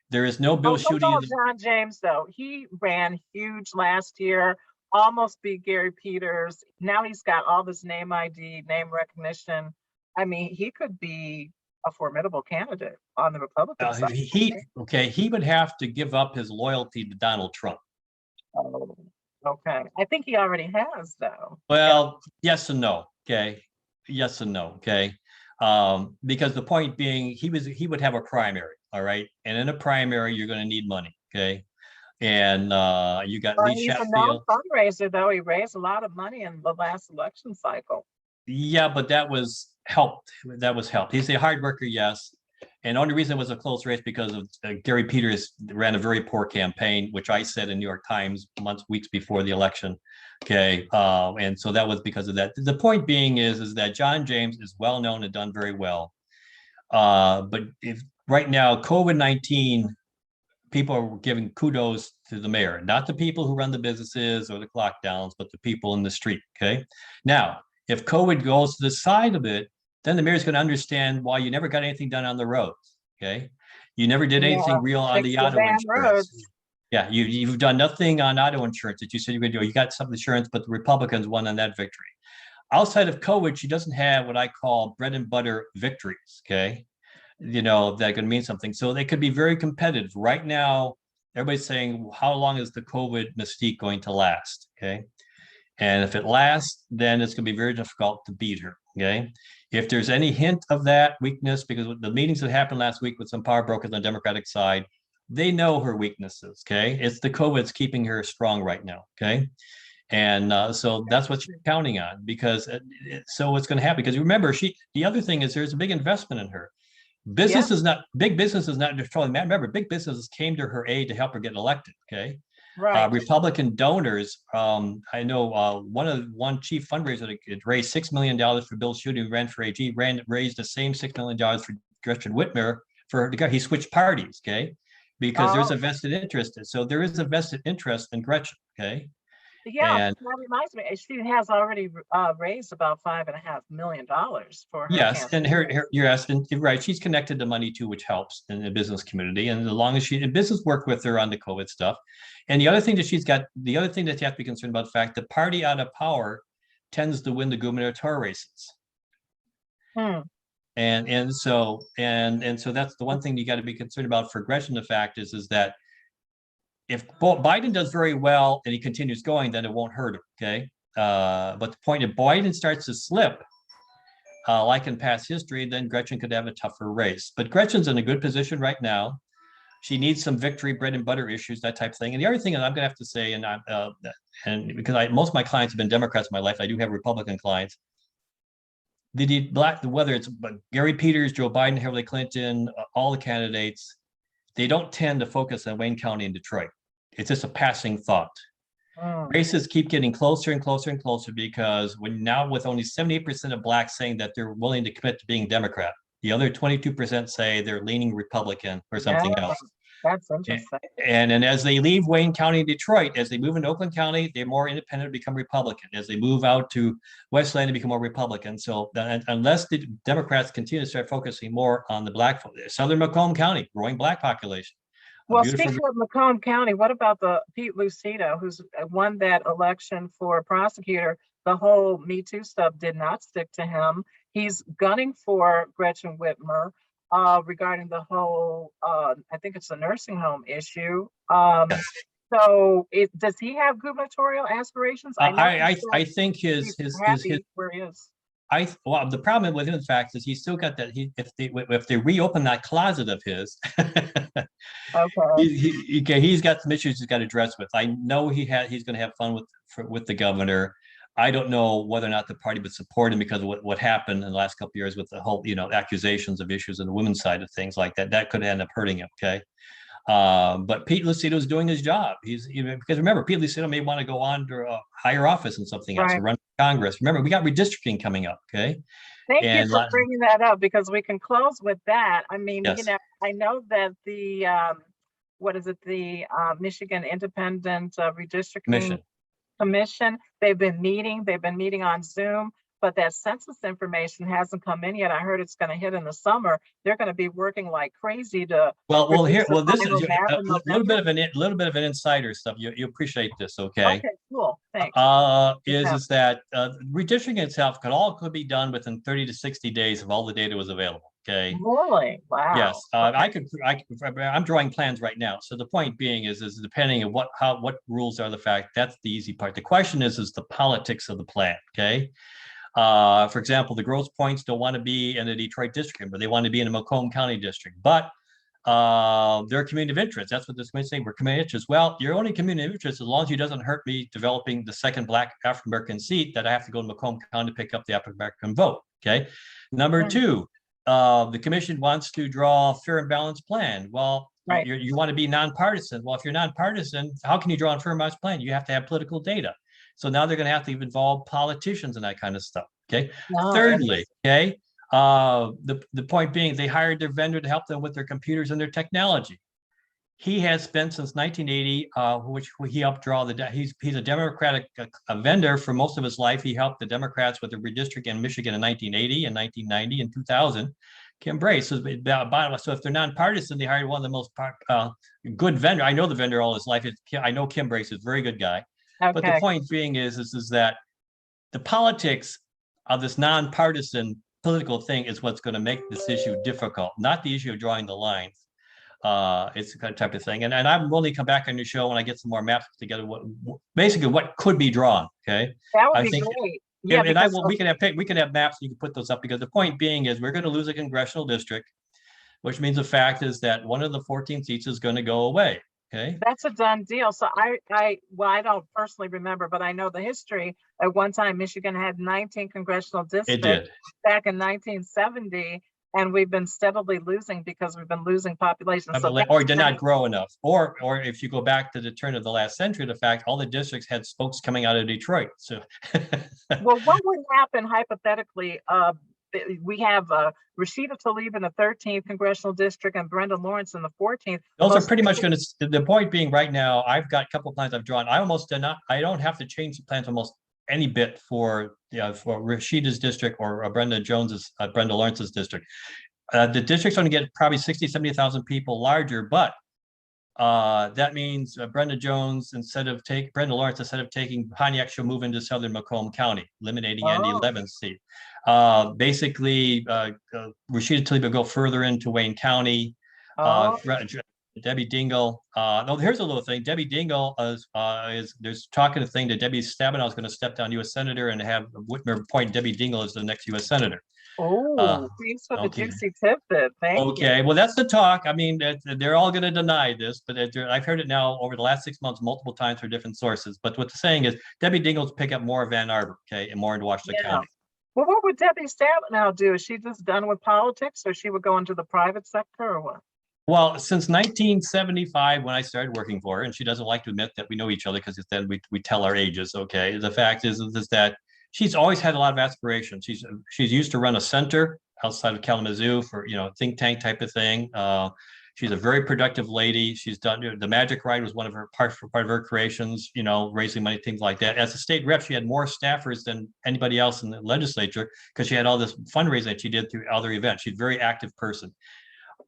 Speaker 2: There is no Bill Schuette.
Speaker 1: John James, though. He ran huge last year. Almost beat Gary Peters. Now he's got all this name ID, name recognition. I mean, he could be a formidable candidate on the Republican side.
Speaker 2: He would have to give up his loyalty to Donald Trump.
Speaker 1: Oh, okay. I think he already has, though.
Speaker 2: Well, yes and no. Okay. Yes and no. Okay. Because the point being, he would have a primary. All right. And in a primary, you're going to need money. Okay. And you got Lee Sheffield.
Speaker 1: He's a known fundraiser, though. He raised a lot of money in the last election cycle.
Speaker 2: Yeah, but that was helped. He's a hard worker, yes. And the only reason it was a close race because of Gary Peters ran a very poor campaign, which I said in New York Times weeks before the election. Okay, and so that was because of that. The point being is that John James is well known and done very well. But if right now COVID-19 people are giving kudos to the mayor, not the people who run the businesses or the clock downs, but the people in the street. Okay. Now, if COVID goes to the side of it, then the mayor's going to understand why you never got anything done on the roads. Okay. You never did anything real on
Speaker 1: fix
Speaker 2: the
Speaker 1: the
Speaker 2: auto
Speaker 1: damn
Speaker 2: insurance.
Speaker 1: roads.
Speaker 2: Yeah, you've done nothing on auto insurance that you said you were going to do. You got some insurance, but the Republicans won on that victory. Outside of COVID, she doesn't have what I call bread and butter victories. Okay. That could mean something. So they could be very competitive. Right now, everybody's saying, how long is the COVID mystique going to last? Okay. And if it lasts, then it's going to be very difficult to beat her. Okay. If there's any hint of that weakness, because the meetings that happened last week with some power brokers on the Democratic side, they know her weaknesses. Okay. It's the COVID's keeping her strong right now. Okay. And so that's what she's counting on, because so what's going to happen? Because remember, the other thing is there's a big investment in her. Big business is not just totally mad. Remember, big businesses came to her aid to help her get elected. Okay.
Speaker 1: Right.
Speaker 2: Republican donors. I know one chief fundraiser that raised $6 million for Bill Schuette, who ran for AG, raised the same $6 million for Gretchen Whitmer for the guy. He switched parties. Okay. Because there's a vested interest. So there is a vested interest in Gretchen. Okay.
Speaker 1: Yeah,
Speaker 2: and
Speaker 1: that reminds me, she has already raised about $5.5 million for her
Speaker 2: yes,
Speaker 1: campaign.
Speaker 2: and you're asking, right? She's connected to money too, which helps in the business community. And as long as business worked with her on the COVID stuff. And the other thing that the other thing that you have to be concerned about, the fact the party out of power tends to win the gubernatorial races. And so that's the one thing you got to be concerned about for Gretchen. The fact is that if Biden does very well and he continues going, then it won't hurt him. Okay. But the point, if Biden starts to slip, like in past history, then Gretchen could have a tougher race. But Gretchen's in a good position right now. She needs some victory, bread and butter issues, that type of thing. And the other thing that I'm going to have to say, and because most of my clients have been Democrats in my life, I do have Republican clients. Whether it's Gary Peters, Joe Biden, Hillary Clinton, all the candidates, they don't tend to focus on Wayne County and Detroit. It's just a passing thought. Races keep getting closer and closer and closer, because with only 78% of blacks saying that they're willing to commit to being Democrat, the other 22% say they're leaning Republican or something else.
Speaker 1: That's interesting.
Speaker 2: And as they leave Wayne County and Detroit, as they move into Oakland County, they're more independent, become Republican. As they move out to Westland, they become more Republican. So unless the Democrats continue to start focusing more on the black, Southern Macomb County, growing black population.
Speaker 1: Well, speaking of Macomb County, what about the Pete Lucido, who's won that election for prosecutor? The whole Me Too stuff did not stick to him. He's gunning for Gretchen Whitmer regarding the whole, I think it's the nursing home issue.
Speaker 2: Yes.
Speaker 1: So does he have gubernatorial aspirations?
Speaker 2: I think his
Speaker 1: where he is.
Speaker 2: The problem with him, in fact, is he's still got that. If they reopen that closet of his, okay, he's got some issues he's got to address with. I know he's going to have fun with the governor. I don't know whether or not the party would support him because of what happened in the last couple of years with the whole, accusations of issues on the women's side of things like that. That could end up hurting him. Okay. But Pete Lucido is doing his job. Because remember, Pete Lucido may want to go on to a higher office and something else, or run for Congress. Remember, we got redistricting coming up. Okay.
Speaker 1: Thank you for bringing that up, because we can close with that. I mean,
Speaker 2: yes.
Speaker 1: I know that the Michigan Independent Redistricting Commission, they've been meeting on Zoom, but that census information hasn't come in yet. I heard it's going to hit in the summer. They're going to be working like crazy to.
Speaker 2: This is a little bit of an insider stuff. You appreciate this, okay?
Speaker 1: Okay, cool. Thanks.
Speaker 2: Is that redistricting itself could be done within 30 to 60 days if all the data was available. Okay.
Speaker 1: Really? Wow.
Speaker 2: Yes. I'm drawing plans right now. So the point being is depending on what rules are the fact, that's the easy part. The question is the politics of the plan. Okay. For example, the Grosse Points don't want to be in the Detroit district, but they want to be in a Macomb County district. But they're a community of interest. That's what this may say. We're community of interest. Well, you're only community of interest as long as it doesn't hurt me developing the second black African American seat that I have to go to Macomb County to pick up the African American vote. Okay. Number two, the commission wants to draw a fair and balanced plan. Well, you want to be nonpartisan. Well, if you're nonpartisan, how can you draw a fair and balanced plan? You have to have political data. So now they're going to have to involve politicians and that kind of stuff. Okay. Thirdly, okay. The point being, they hired their vendor to help them with their computers and their technology. he has spent since 1980, which he helped draw he's a Democratic vendor for most of his life. He helped the Democrats with the redistricting in Michigan in 1980 and 1990 and 2000. Kim Brace. So if they're nonpartisan, they hired one of the most good vendor. I know the vendor all his life. I know Kim Brace is a very good guy. Okay. But the point being is that the politics of this nonpartisan political thing is what's going to make this issue difficult, not the issue of drawing the lines. It's the kind of type of thing. And I'm willing to come back on your show when I get some more maps together, basically what could be drawn. Okay.
Speaker 1: That would be great. Yeah,
Speaker 2: we can have maps, you can put those up, because the point being is we're going to lose a congressional district, which means the fact is that one of the 14 seats is going to go away. Okay.
Speaker 1: That's a done deal. So I don't personally remember, but I know the history. At one time, Michigan had 19 congressional districts back in 1970. And we've been steadily losing because we've been losing population.
Speaker 2: Or did not grow enough. Or if you go back to the turn of the last century, the fact all the districts had spokes coming out of Detroit. So,
Speaker 1: well, what would happen hypothetically? We have Rashida Tlaib in the 13th congressional district and Brenda Lawrence in the 14th.
Speaker 2: Those are pretty much going to. The point being, right now, I've got a couple of plans I've drawn. I don't have to change the plans almost any bit for Rashida's district or Brenda Lawrence's district. The district's going to get probably 60, 70,000 people larger, but that means Brenda Lawrence, instead of taking Pontiac, she'll move into southern Macomb County, eliminating Andy Levin's seat. Basically, Rashida Tlaib will go further into Wayne County. Debbie Dingell. No, here's a little thing. Debbie Dingell there's talking a thing that Debbie Stabenow is going to step down U.S. Senator and have Whitmer appoint Debbie Dingell as the next U.S. Senator.
Speaker 1: Thanks for the juicy tidbit. Thank you.
Speaker 2: Okay, well, that's the talk. I mean, they're all going to deny this, but I've heard it now over the last 6 months multiple times from different sources. But what they're saying is Debbie Dingell's pick up more of Ann Arbor, okay, and more into Washington County.
Speaker 1: Well, what would Debbie Stabenow do? Is she just done with politics, or she would go into the private sector, or what?
Speaker 2: Well, since 1975, when I started working for her, and she doesn't like to admit that we know each other because then we tell our ages. Okay, the fact is that she's always had a lot of aspirations. She's used to run a center outside of Kalamazoo for think tank type of thing. She's a very productive lady. She's done the Magic Ride was one of her part of her creations. Raising money, things like that. As a state rep, she had more staffers than anybody else in the legislature because she had all this fundraising that she did through other events. She's a very active person.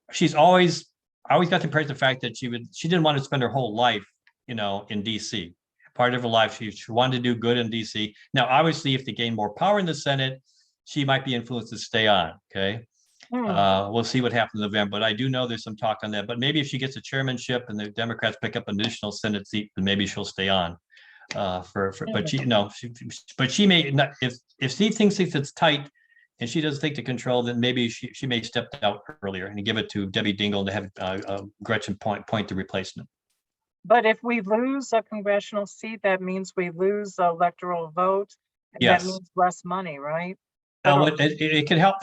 Speaker 2: I always got the impression the fact that she didn't want to spend her whole life, in DC. Part of her life, she wanted to do good in DC. Now, obviously, if they gain more power in the Senate, she might be influenced to stay on. Okay. We'll see what happens in November, but I do know there's some talk on that. But maybe if she gets a chairmanship and the Democrats pick up an additional Senate seat, then maybe she'll stay on. But she may not, if Steve thinks it's tight, and she doesn't take the control, then maybe she may step out earlier and give it to Debbie Dingell to have Gretchen point the replacement.
Speaker 1: But if we lose a congressional seat, that means we lose the electoral vote. And
Speaker 2: yes.
Speaker 1: That means less money, right?
Speaker 2: It can help.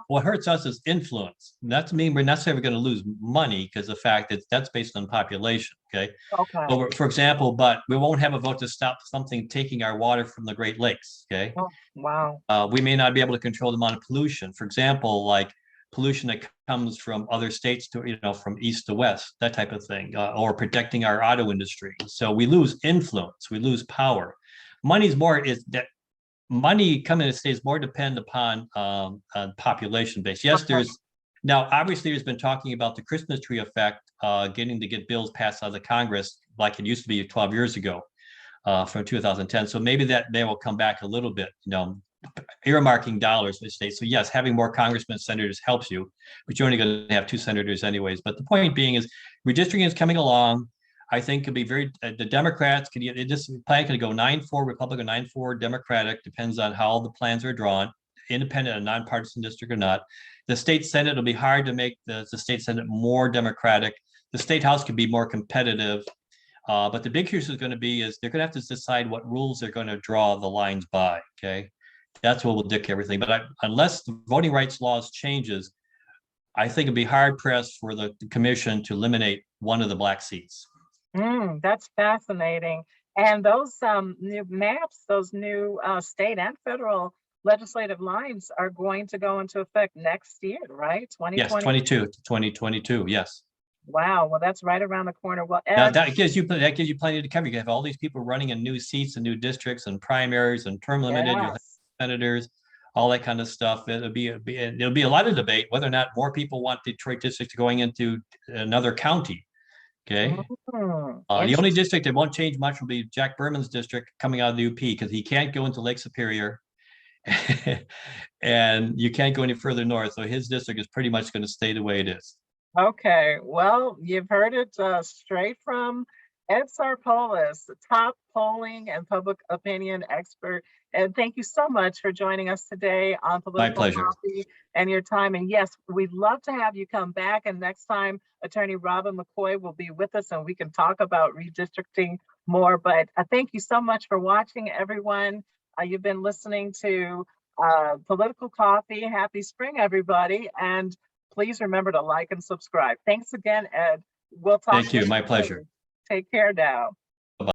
Speaker 2: What hurts us is influence. That doesn't mean we're necessarily going to lose money because the fact that that's based on population. Okay. But for example, but we won't have a vote to stop something taking our water from the Great Lakes. Okay.
Speaker 1: Oh, wow.
Speaker 2: We may not be able to control the amount of pollution. For example, like pollution that comes from other states to from east to west, that type of thing, or protecting our auto industry. So we lose influence. We lose power. Money coming to the states more depend upon population base. Yes, now obviously there's been talking about the Christmas tree effect, getting to get bills passed out of the Congress like it used to be 12 years ago, from 2010. So maybe that they will come back a little bit, earmarking dollars for the state. So yes, having more congressmen and senators helps you, but you're only going to have 2 senators anyways. But the point being is redistricting is coming along. I think could be the Democrats this plan could go 9-4 Republican, 9-4 Democratic, depends on how the plans are drawn, independent and nonpartisan district or not. The state Senate, it'll be hard to make the state Senate more Democratic. The state House could be more competitive. But the big issue is going to be they're going to have to decide what rules they're going to draw the lines by. Okay. That's what will dictate everything. But unless the voting rights laws changes, I think it'd be hard pressed for the commission to eliminate one of the black seats.
Speaker 1: That's fascinating. And those new maps, those new state and federal legislative lines are going to go into effect next year, right? 2020?
Speaker 2: Yes, 2022. Yes.
Speaker 1: Wow, well, that's right around the corner. Well,
Speaker 2: Now
Speaker 1: Ed,
Speaker 2: that gives you plenty to cover. You have all these people running in new seats and new districts and primaries and term limited. You'll have
Speaker 1: yes.
Speaker 2: senators, all that kind of stuff. It'll be a lot of debate whether or not more people want Detroit districts going into another county. Okay. The only
Speaker 1: Interesting.
Speaker 2: district that won't change much will be Jack Berman's district coming out of the UP because he can't go into Lake Superior and you can't go any further north. So his district is pretty much going to stay the way it is.
Speaker 1: Okay, well, you've heard it straight from Ed Sarpolus, the top polling and public opinion expert. And thank you so much for joining us today on
Speaker 2: My
Speaker 1: Political
Speaker 2: pleasure.
Speaker 1: Coffee and your time. And yes, we'd love to have you come back. And next time, Attorney Robyn McCoy will be with us and we can talk about redistricting more. But thank you so much for watching, everyone. You've been listening to Political Coffee. Happy spring, everybody. And please remember to like and subscribe. Thanks again, Ed. We'll talk.
Speaker 2: Thank you. My pleasure.
Speaker 1: Take care now.